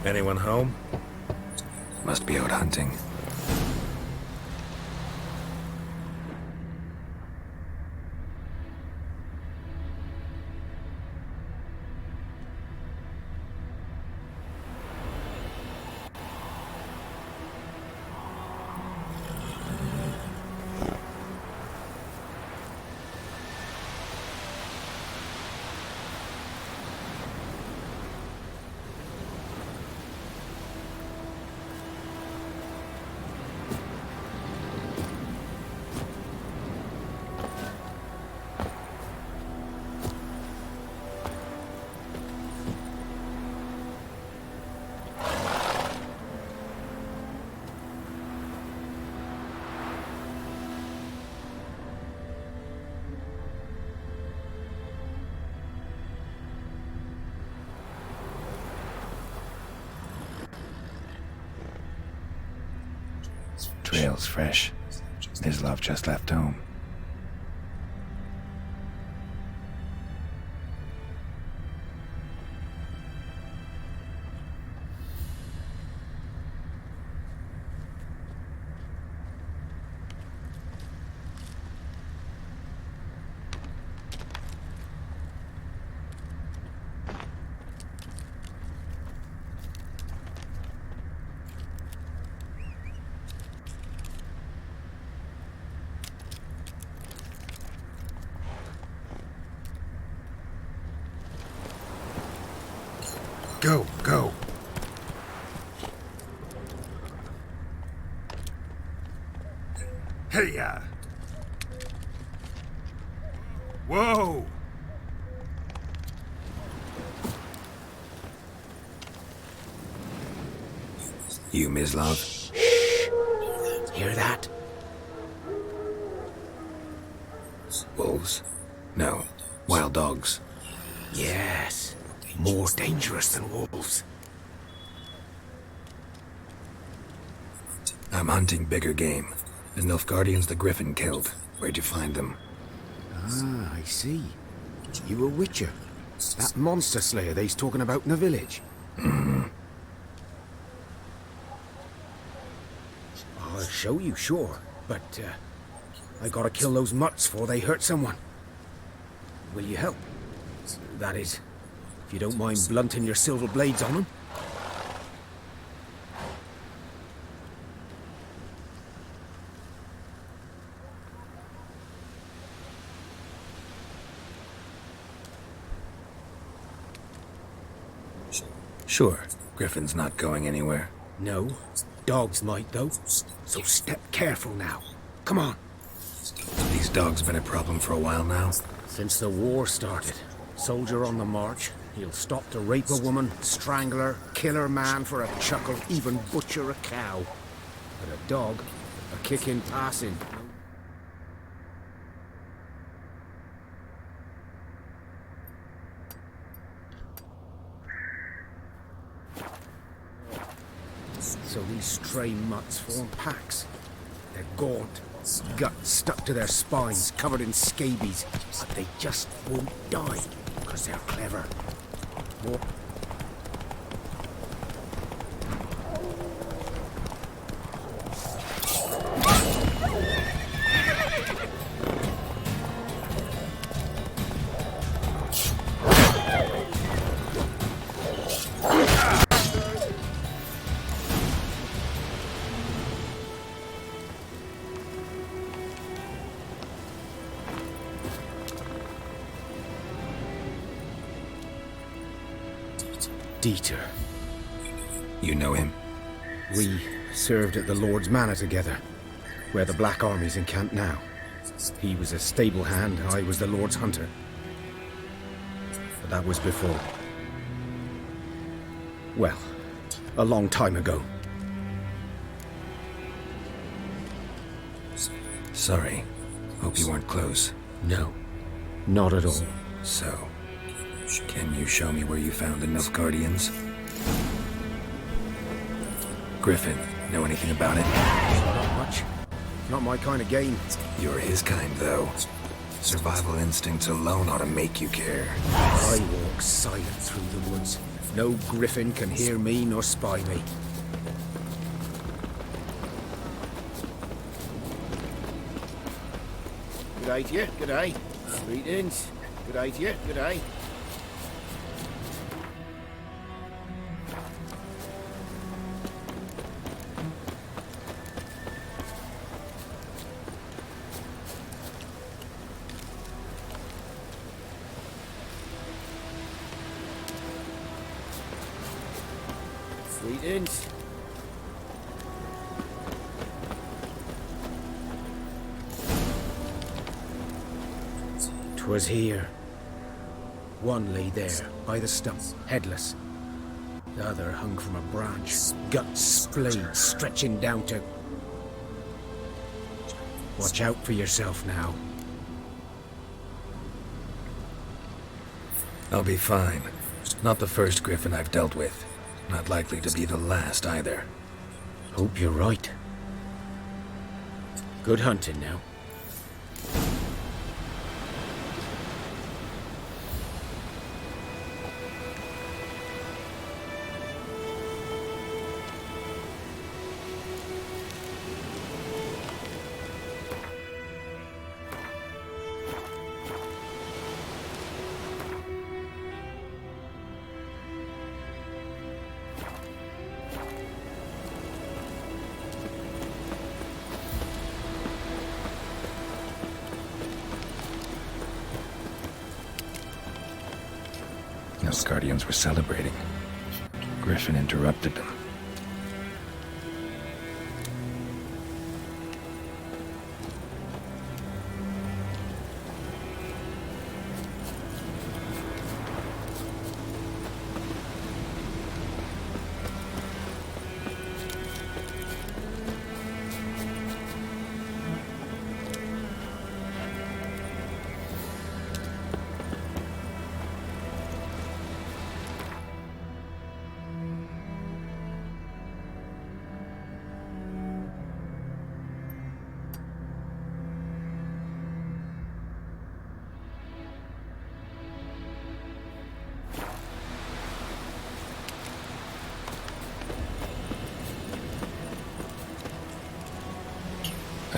Anyone home? Must be out hunting. Trail's fresh. Mislav just left home. Go. Hey-ya! Whoa! You, Mislav? Shh! Hear that? Wolves? No. Wild dogs. Yes. More dangerous than wolves. I'm hunting bigger game. The Nilfgaardians the Griffin killed. Where'd you find them? Ah, I see. You a witcher. That monster slayer they's talking about in the village. show you, sure. But, I gotta kill those mutts before they hurt someone. Will you help? That is, if you don't mind blunting your silver blades on them. Sure. Griffin's not going anywhere. No. Dogs might, though. So step careful now. Come on. These dogs been a problem for a while now? Since the war started. Soldier on the march. He'll stop to rape a woman, strangle her, kill her man for a chuckle, even butcher a cow. But a dog, a kick in passing. So these stray mutts form packs. They're gaunt, guts stuck to their spines, covered in scabies. But they just won't die, because they're clever. More Dieter. You know him? We served at the Lord's Manor together, where the Black Army's encamped now. He was a stable hand, I was the Lord's hunter. But that was before. Well, a long time ago. Sorry. Hope you weren't close. No, not at all. So, can you show me where you found the Nilfgaardians? Griffin, know anything about it? Not much. Not my kind of game. You're his kind, though. Survival instincts alone ought to make you care. I walk silent through the woods. No griffin can hear me nor spy me. Good day to you, good day. Greetings. Good day to you, good day. Greetings. 'Twas here. One lay there, by the stump, headless. The other hung from a branch, guts splayed, stretching down to... Watch out for yourself now. I'll be fine. Not the first griffin I've dealt with. Not likely to be the last, either. Hope you're right. Good hunting now. Nilfgaardians were celebrating. Griffin interrupted them.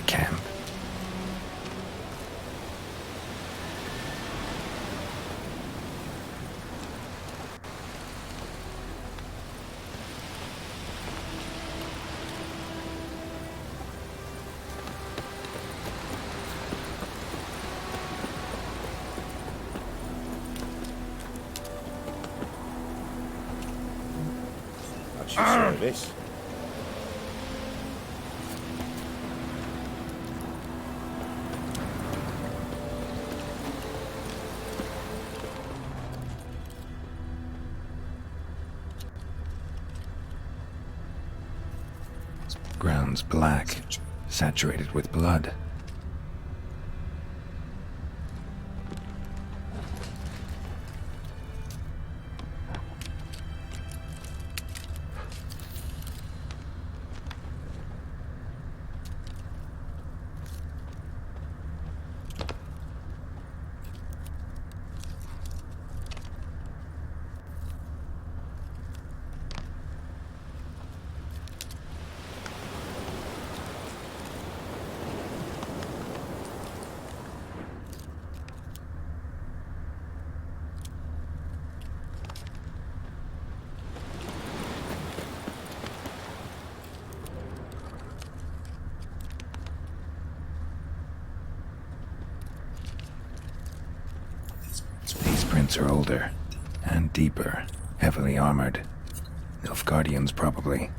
camp. What's your service? Ground's black, saturated with blood. These prints are older and deeper, heavily armored. Nilfgaardians, probably.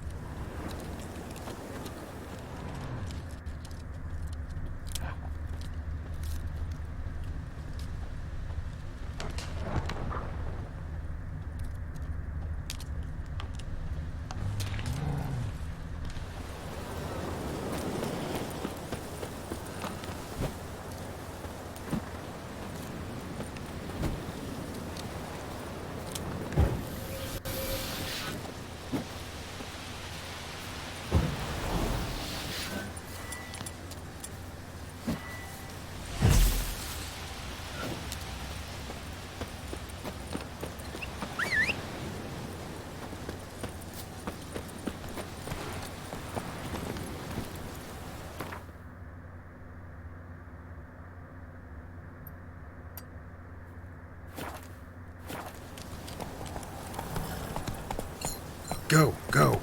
Go, go.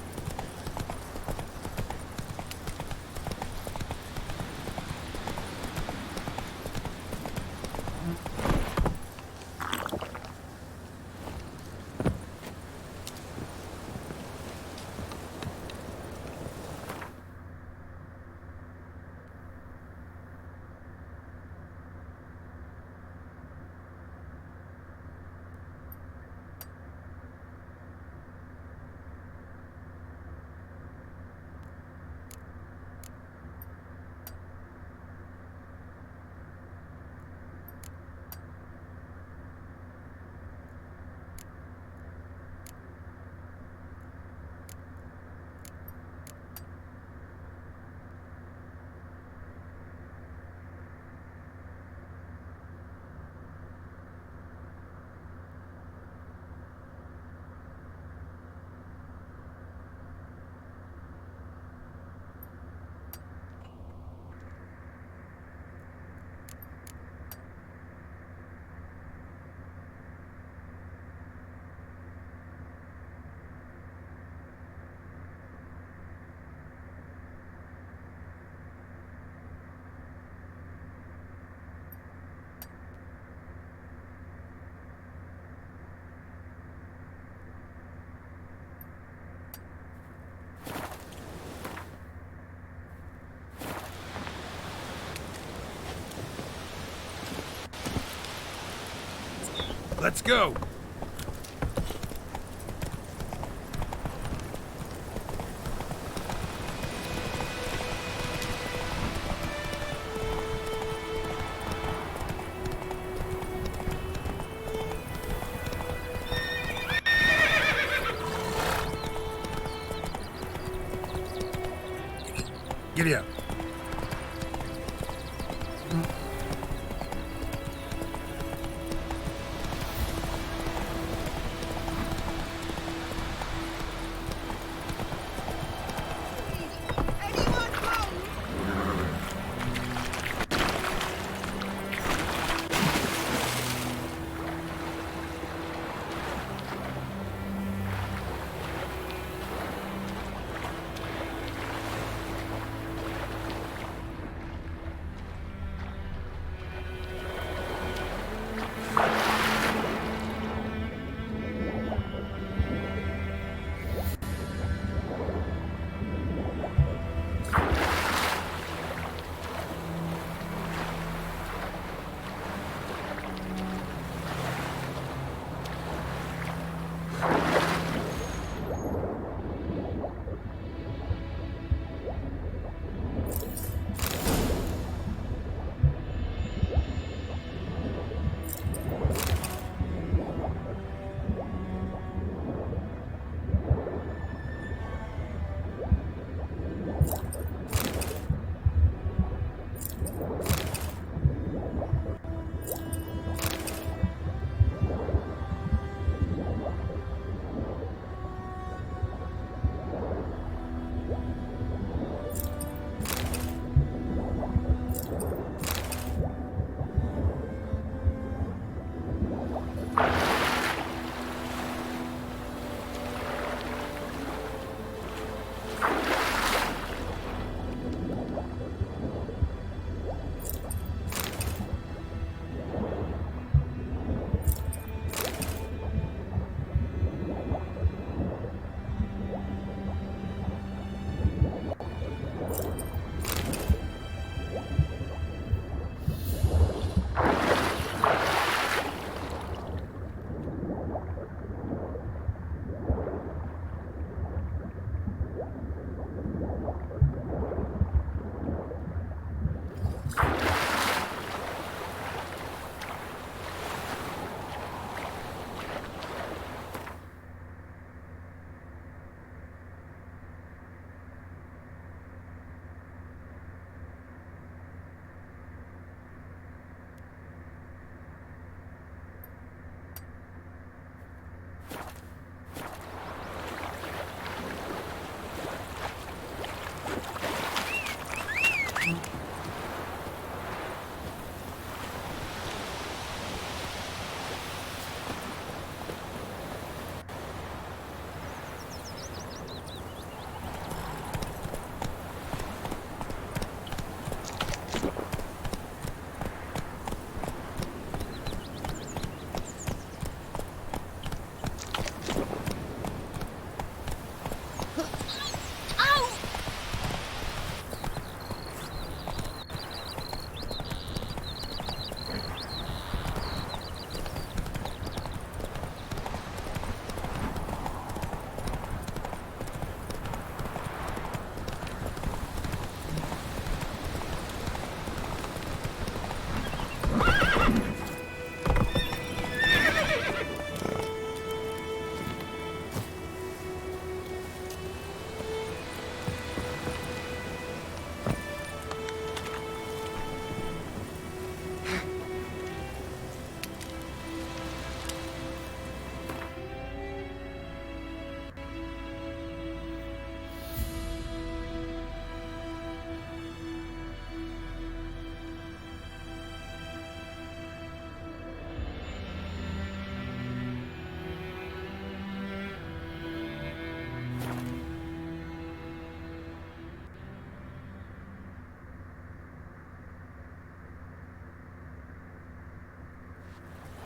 Let's go! Giddy up.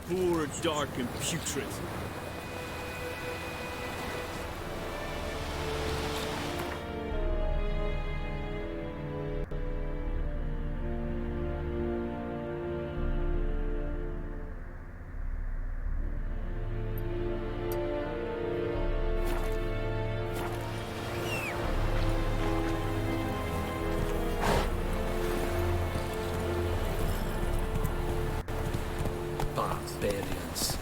Poor, dark, and putrid. Barbarians.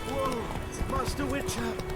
Whoa! Master Witcher!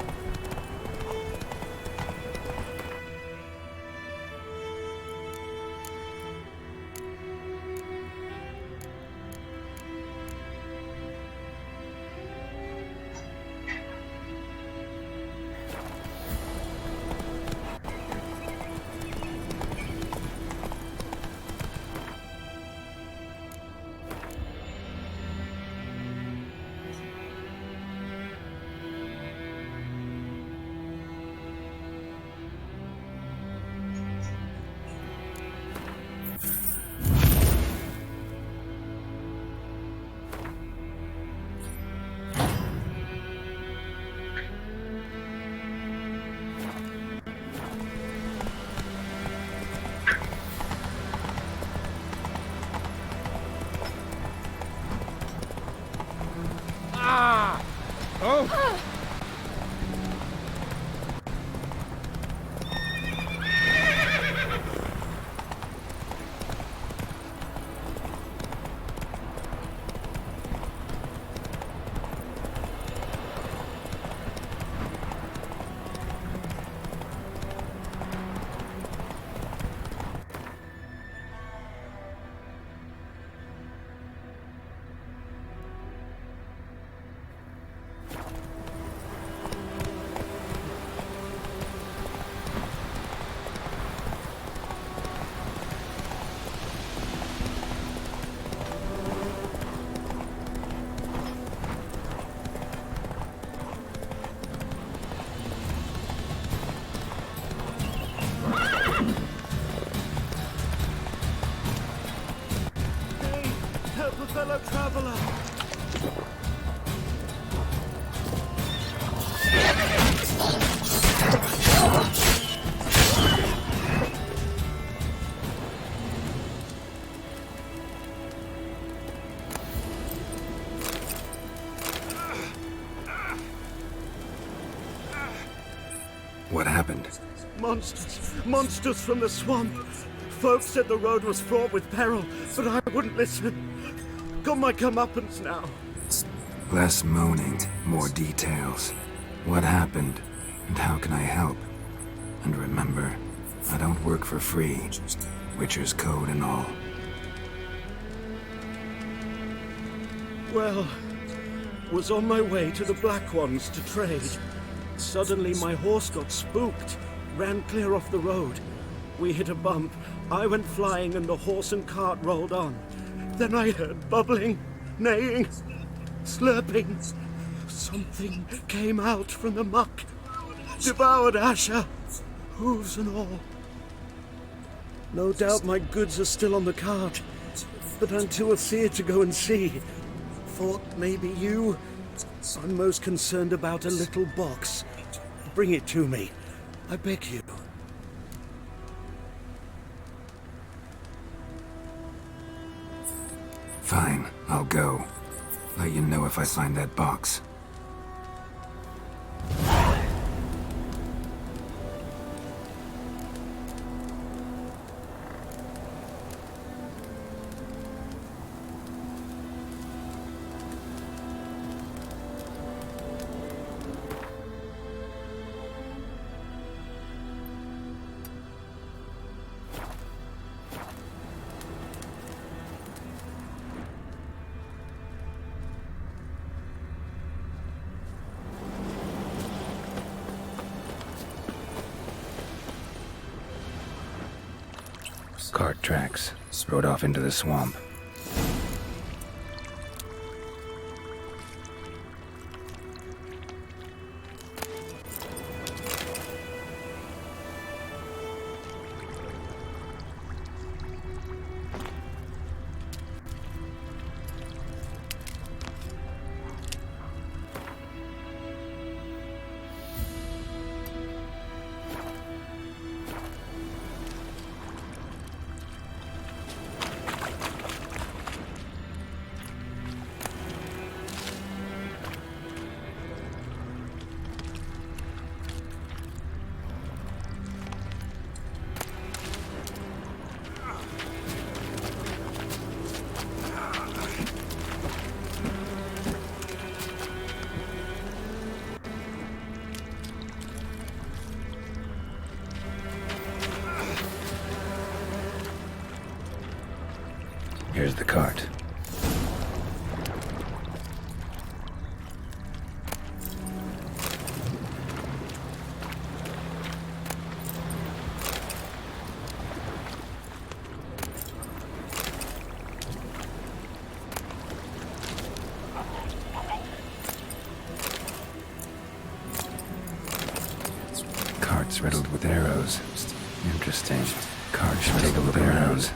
fellow traveler. What happened? Monsters from the swamp. Folks said the road was fraught with peril, but I wouldn't listen. Got my comeuppance now. Less moaning, more details. What happened, and how can I help? And remember, I don't work for free. Witcher's code and all. Well, was on my way to the Black Ones to trade. Suddenly my horse got spooked, ran clear off the road. We hit a bump, I went flying and the horse and cart rolled on. Then I heard bubbling, neighing, slurping. Something came out from the muck, devoured Asher, hooves and all. No doubt my goods are still on the cart, but I'm too afeard to go and see. Thought maybe you... I'm most concerned about a little box. Bring it to me, I beg you. Fine, I'll go. Let you know if I find that box. Cart tracks. Rode off into the swamp. Here's the cart. Cart's riddled with arrows. Interesting. Cart should take a look around.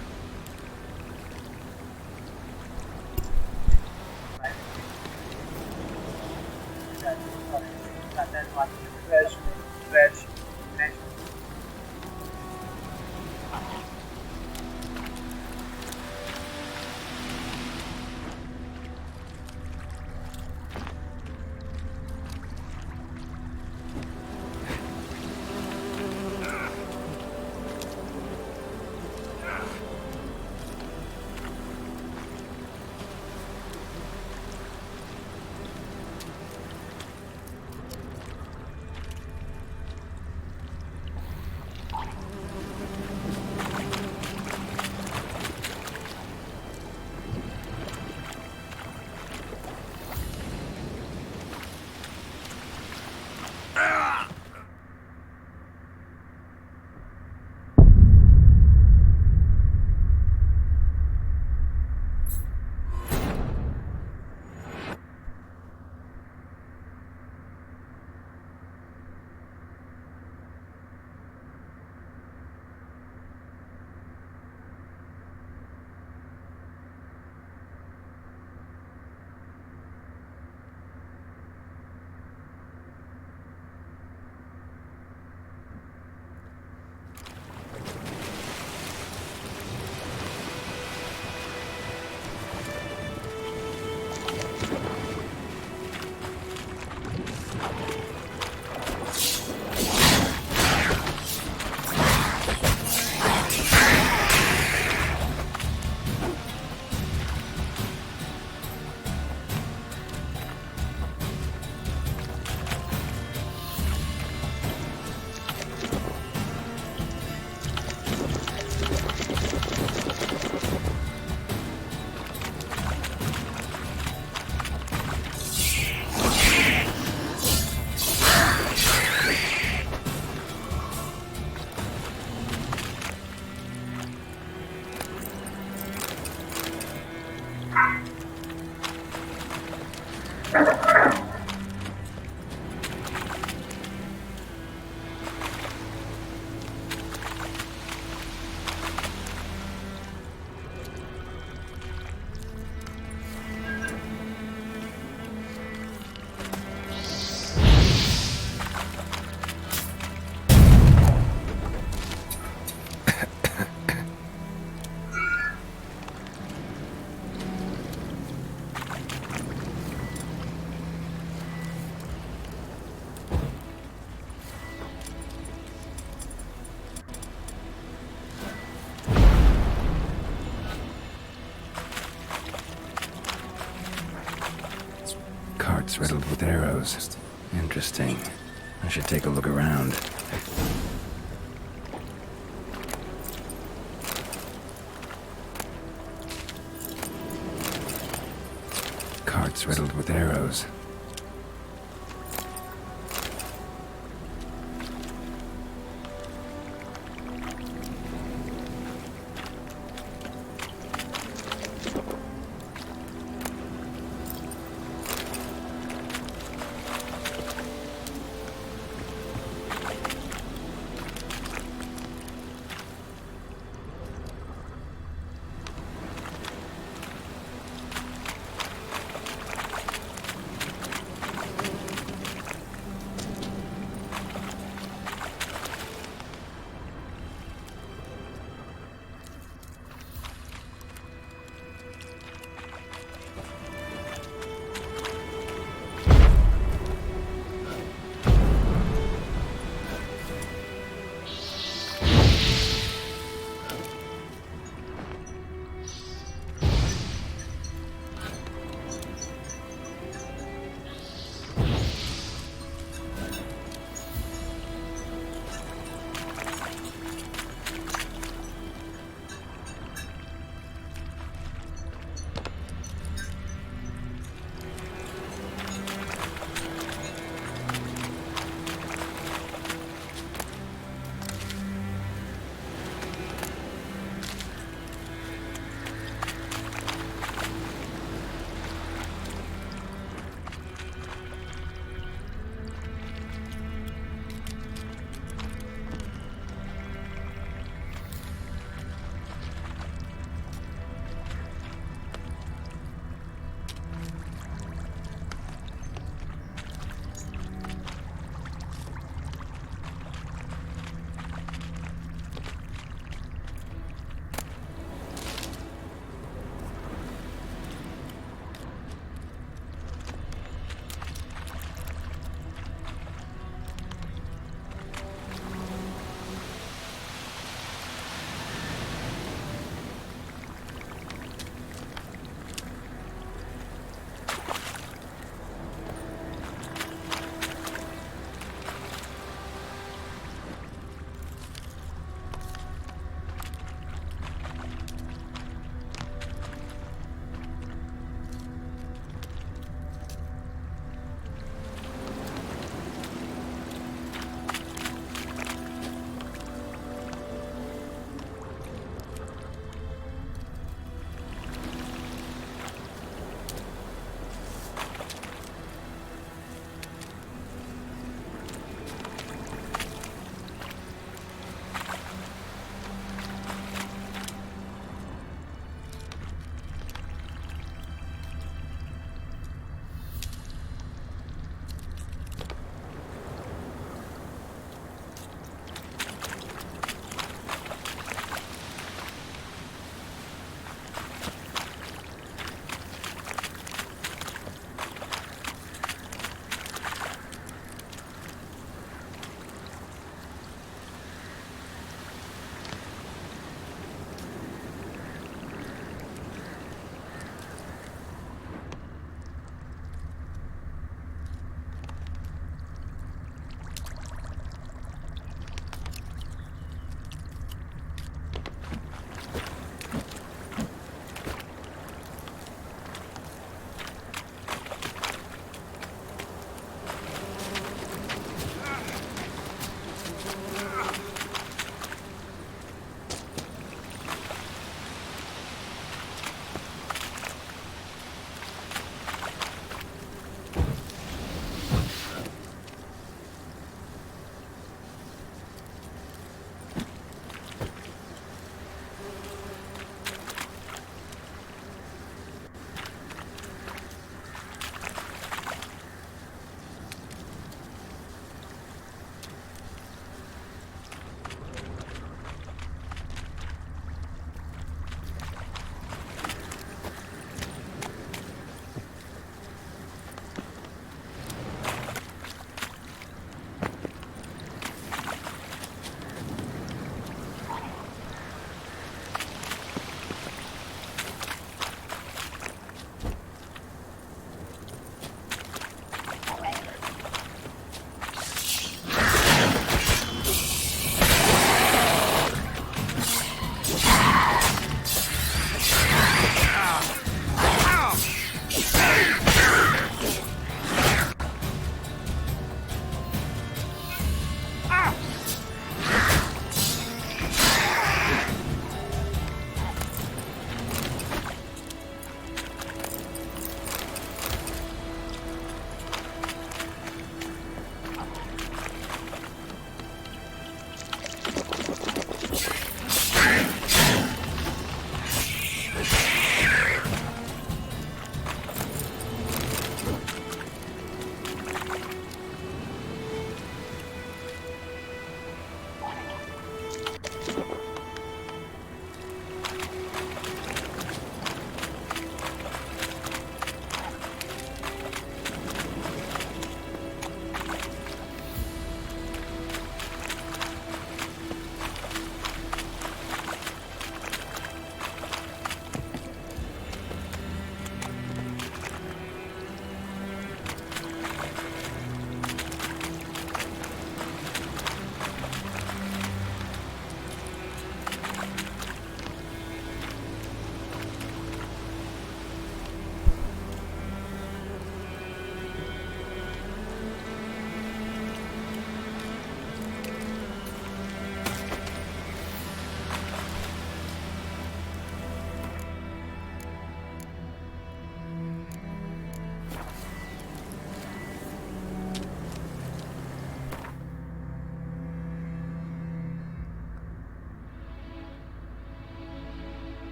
Cart's riddled with arrows. Interesting. I should take a look around. Cart's riddled with arrows.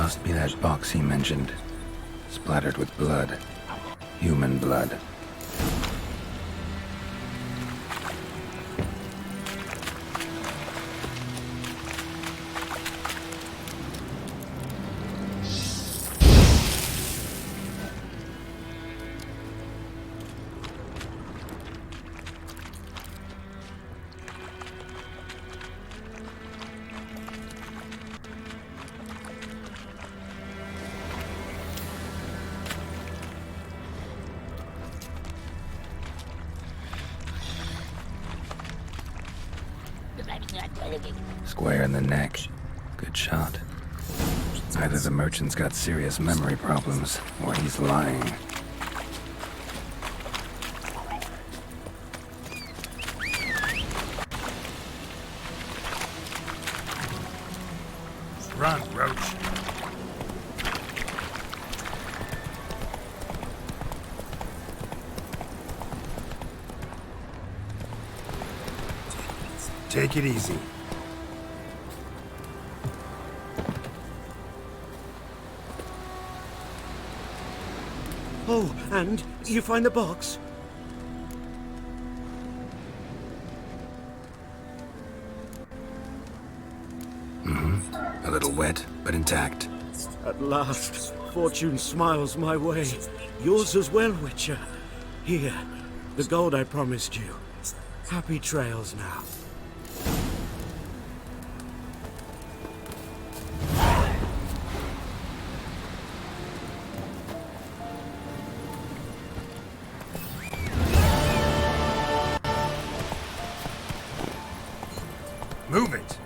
Must be that box he mentioned. Splattered with blood. Human blood. Square in the neck. Good shot. Either the merchant's got serious memory problems, or he's lying. Run, Roach. Take it easy. Oh, and you find the box? A little wet, but intact. At last, fortune smiles my way. Yours as well, Witcher. Here, the gold I promised you. Happy trails now. Move it!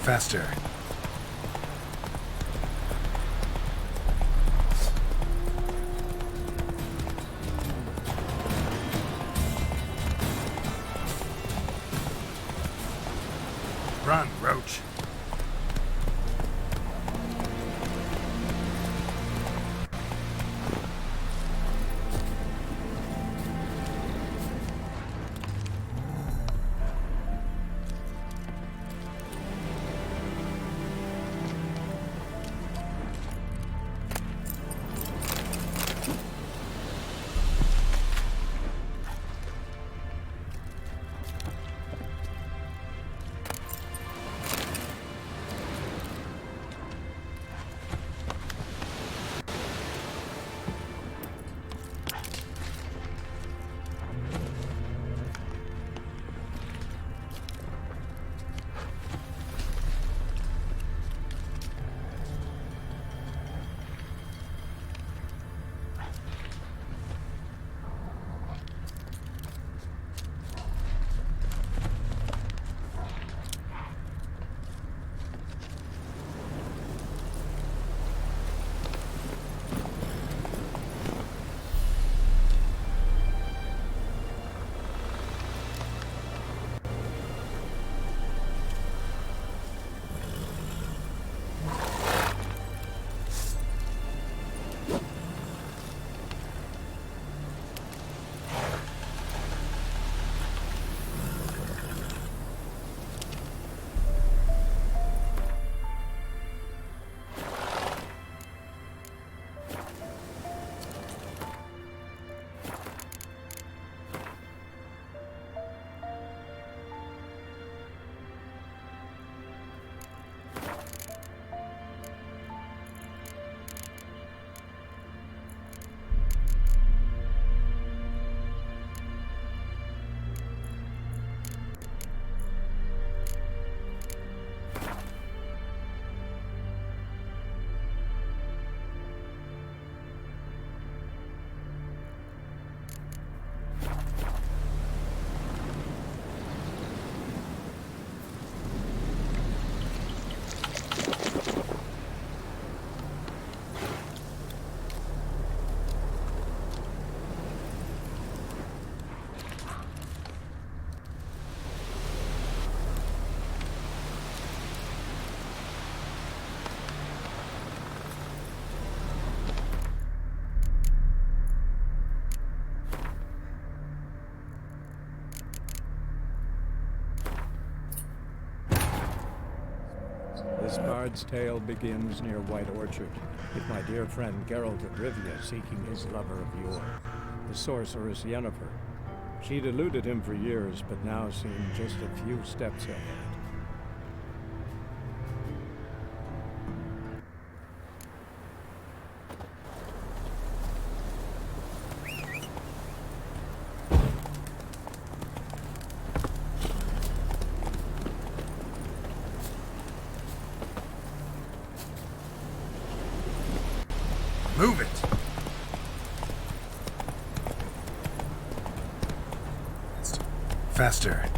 Faster. Run, Roach. This bard's tale begins near White Orchard, with my dear friend Geralt of Rivia seeking his lover of yore, the sorceress Yennefer. She'd eluded him for years, but now seemed just a few steps ahead. Move it! Faster.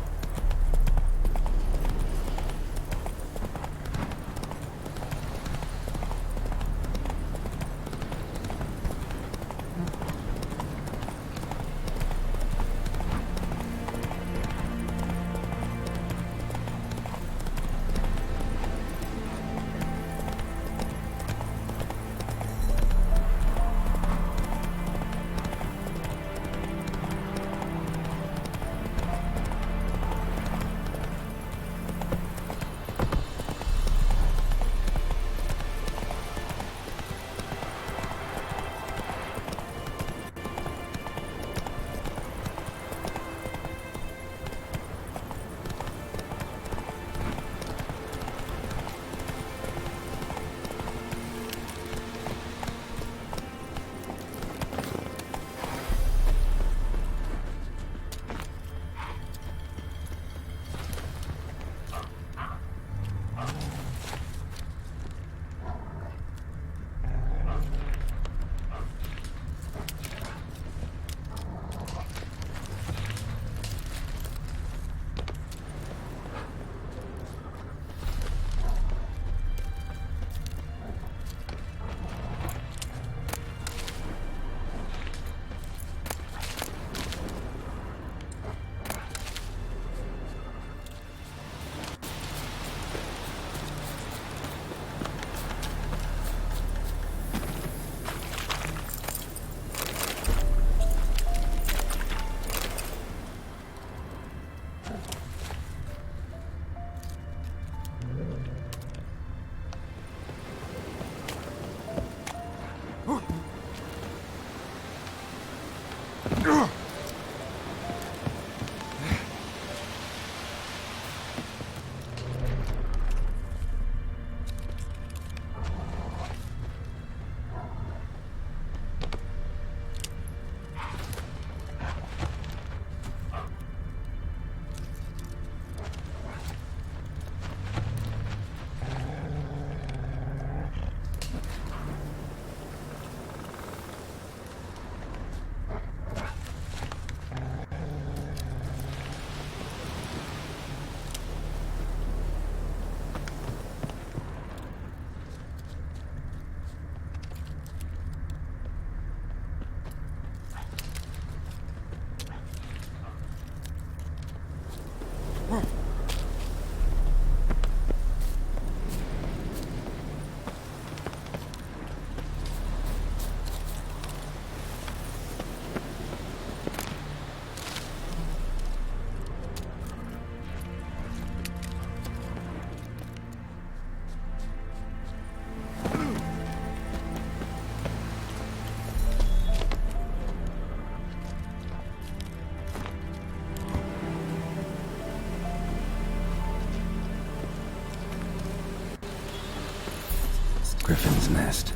Griffin's nest.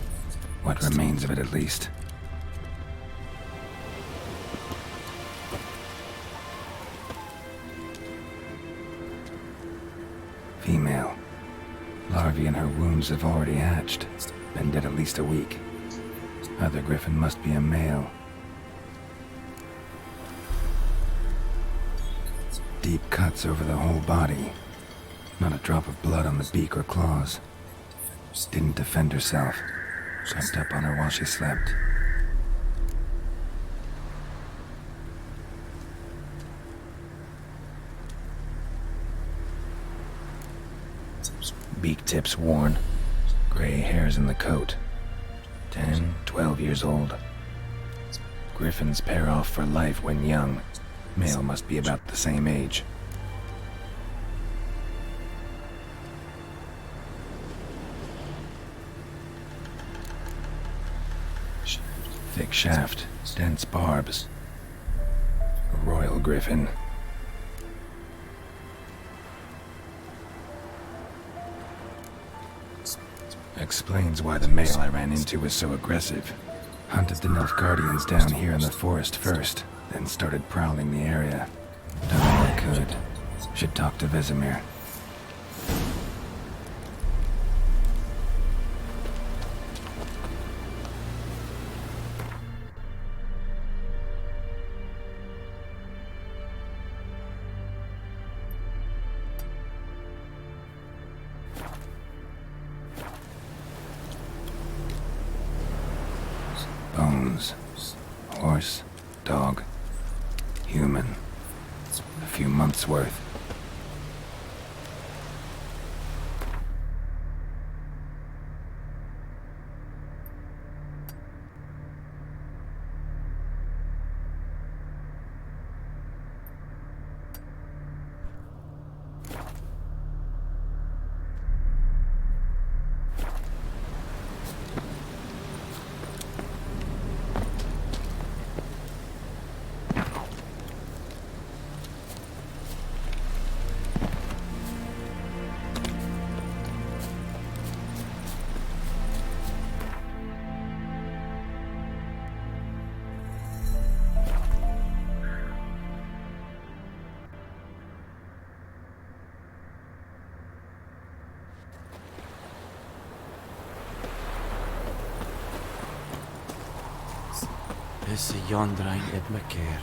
What remains of it, at least. Female. Larvae in her wounds have already hatched. Been dead at least a week. Other griffin must be a male. Deep cuts over the whole body. Not a drop of blood on the beak or claws. Didn't defend herself. Jumped up on her while she slept. Beak tips worn. Gray hairs in the coat. 10, 12 years old. Griffins pair off for life when young. Male must be about the same age. Thick shaft, dense barbs. A royal griffin. Explains why the male I ran into was so aggressive. Hunted the Nilfgaardians down here in the forest first, then started prowling the area. Done all I could. Should talk to Vesemir. Bones. Horse, dog, human. A few months' worth. Is yondrain Ibmaker.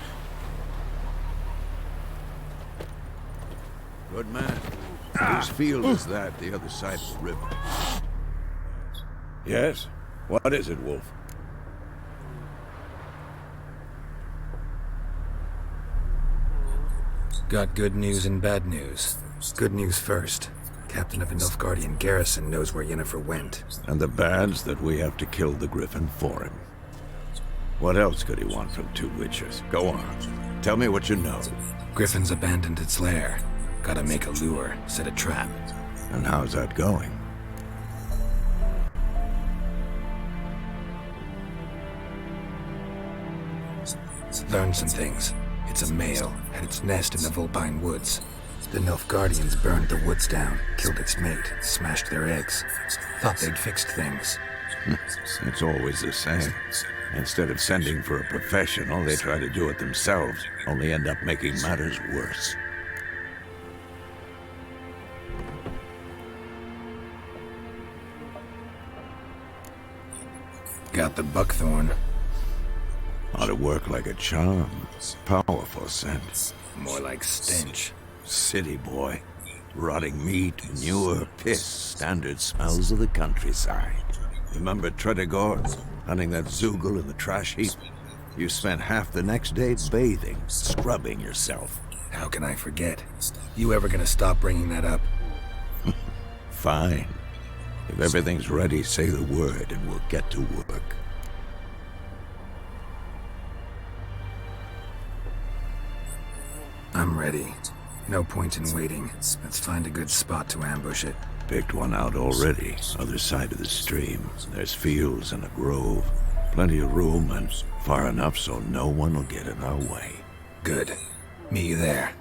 Good man. Whose field is that, the other side of the river? Yes? What is it, Wolf? Got good news and bad news. Good news first. Captain of a Nilfgaardian garrison knows where Yennefer went. And the bad's that we have to kill the Griffin for him. What else could he want from two witches? Go on. Tell me what you know. Griffin's abandoned its lair. Gotta make a lure, set a trap. And how's that going? Learned some things. It's a male, had its nest in the Vulpine Woods. The Nilfgaardians burned the woods down, killed its mate, smashed their eggs. Thought they'd fixed things. It's always the same. Instead of sending for a professional, they try to do it themselves, only end up making matters worse. Got the buckthorn. Ought to work like a charm. Powerful scent. More like stench. City boy. Rotting meat, manure, piss, standard smells of the countryside. Remember Tredegor? Hunting that Zoogle in the trash heap? You spent half the next day bathing, scrubbing yourself. How can I forget? You ever gonna stop bringing that up? Fine. If everything's ready, say the word and we'll get to work. I'm ready. No point in waiting. Let's find a good spot to ambush it. Picked one out already, other side of the stream. There's fields and a grove. Plenty of room and far enough so no one will get in our way. Good. Meet you there.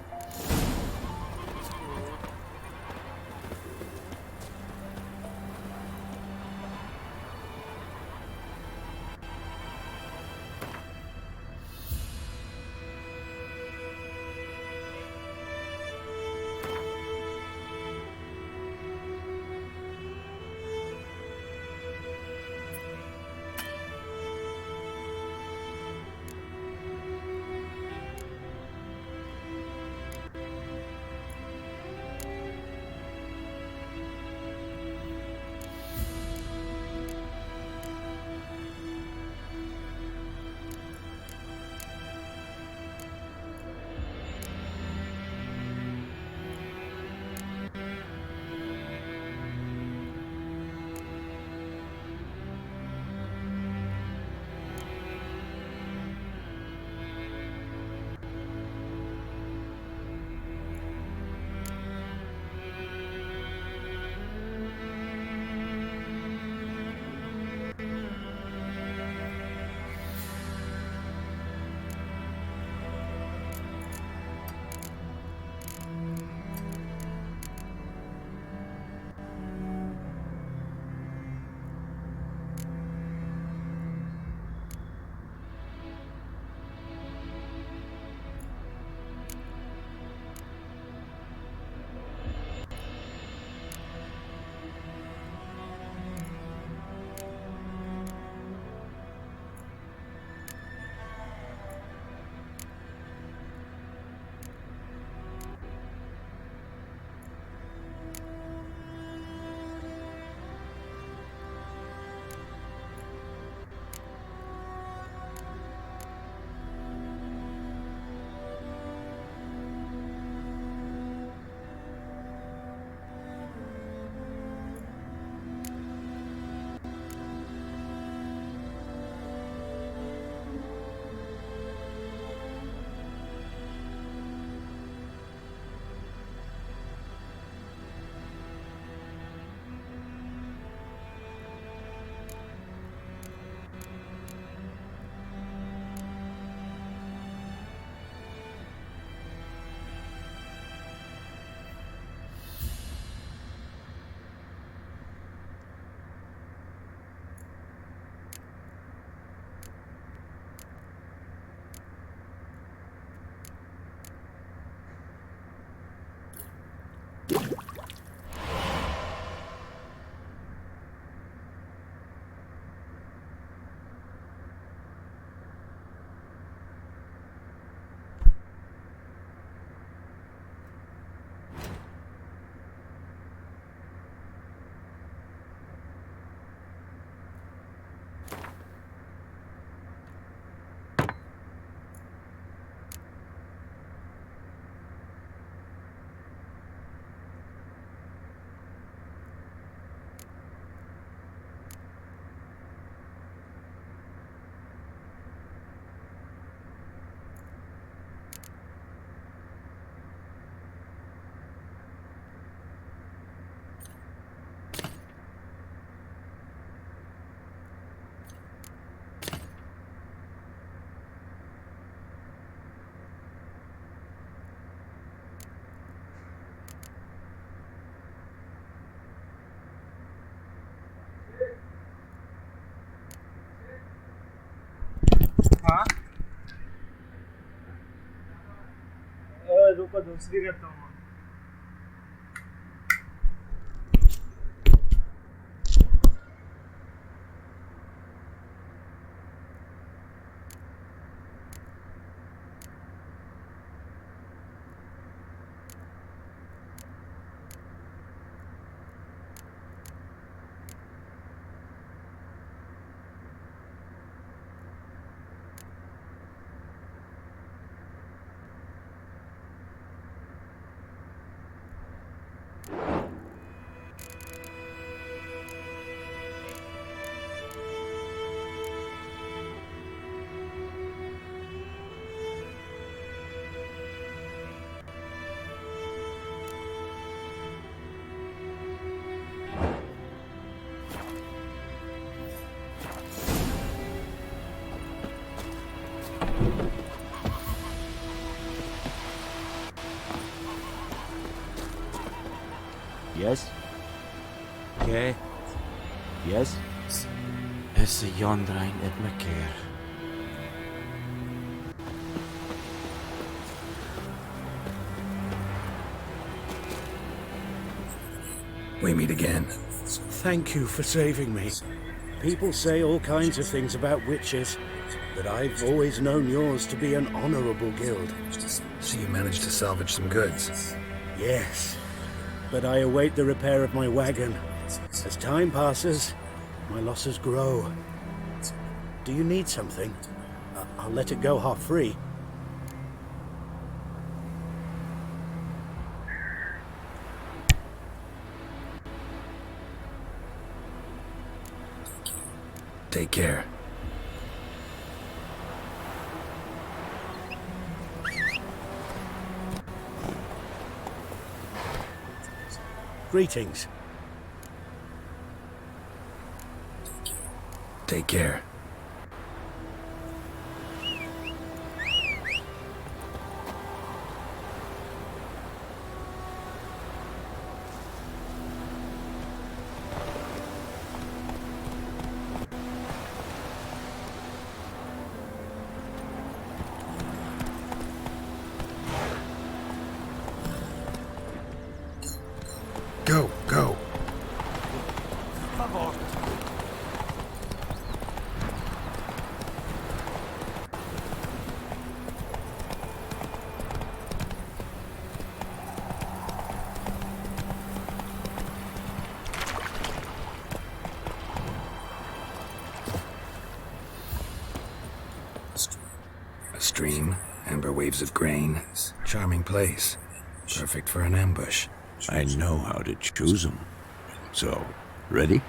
हाँ रुको दूसरी करता हूँ Yes? Okay. Yes? Is the yondrain at my care? We meet again. Thank you for saving me. People say all kinds of things about witches, but I've always known yours to be an honorable guild. So you managed to salvage some goods? Yes, but I await the repair of my wagon. As time passes, my losses grow. Do you need something? I'll let it go half free. Take care. Greetings. Take care. Go, go. A stream, amber waves of grain. Charming place. Perfect for an ambush. I know how to choose them. So, ready?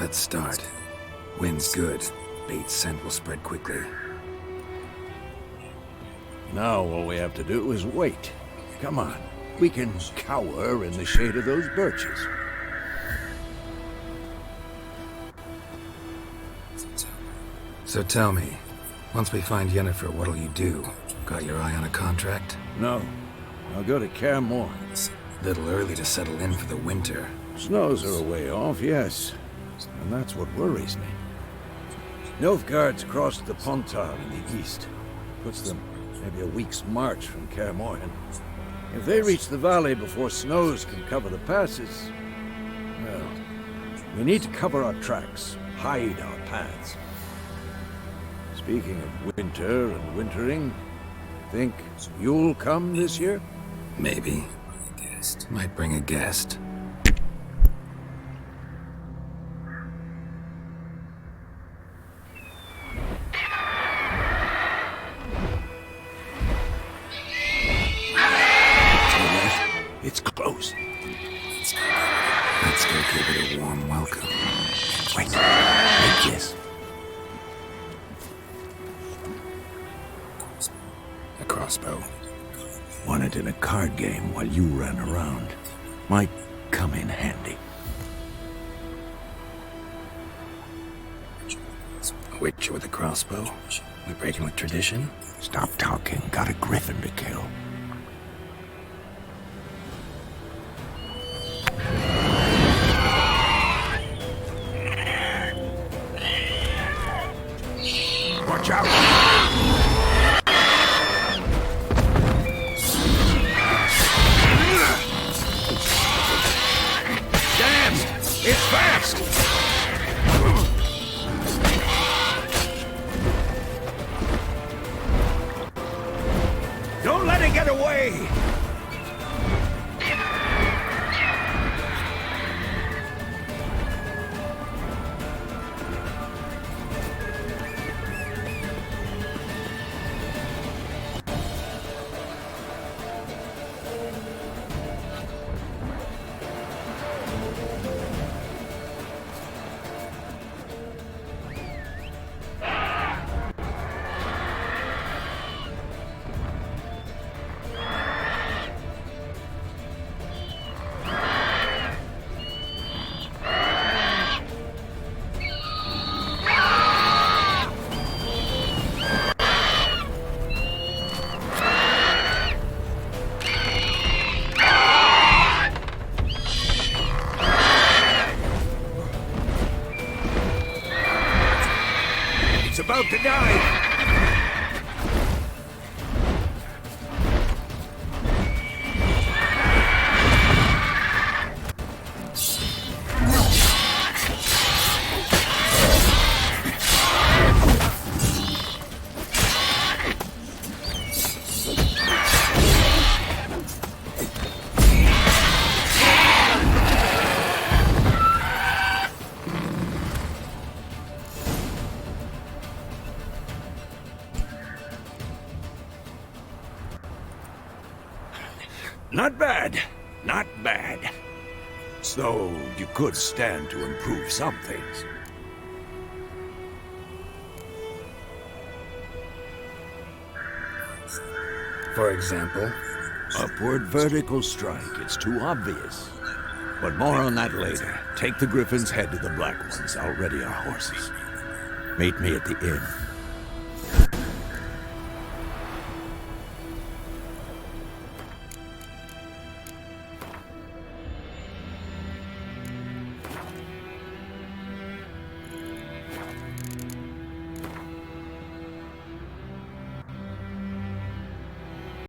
Let's start. Wind's good. Bait's scent will spread quickly. Now all we have to do is wait. Come on. We can cower in the shade of those birches. So tell me, once we find Yennefer, what'll you do? Got your eye on a contract? No. I'll go to Kaer Morhen. Little early to settle in for the winter. Snows are a way off, yes. And that's what worries me. Nilfgaard's crossed the Pontar in the east. Puts them maybe a week's march from Kaer Morhen. If they reach the valley before snows can cover the passes, well, we need to cover our tracks, hide our paths. Speaking of winter and wintering, think you'll come this year? Maybe. Might bring a guest. It's close. Let's go give it a warm welcome. Wait, like this. A crossbow. Won it in a card game while you ran around. Might come in handy. A witch with a crossbow? We breaking with tradition? Stop talking. Got a griffin to kill. Watch out! Damn! It's fast! Don't let it get away! About to die! Not bad. Not bad. So, you could stand to improve some things. For example? Upward vertical strike. It's too obvious. But more on that later. Take the Griffin's head to the Black Ones. I'll ready our horses. Meet me at the inn.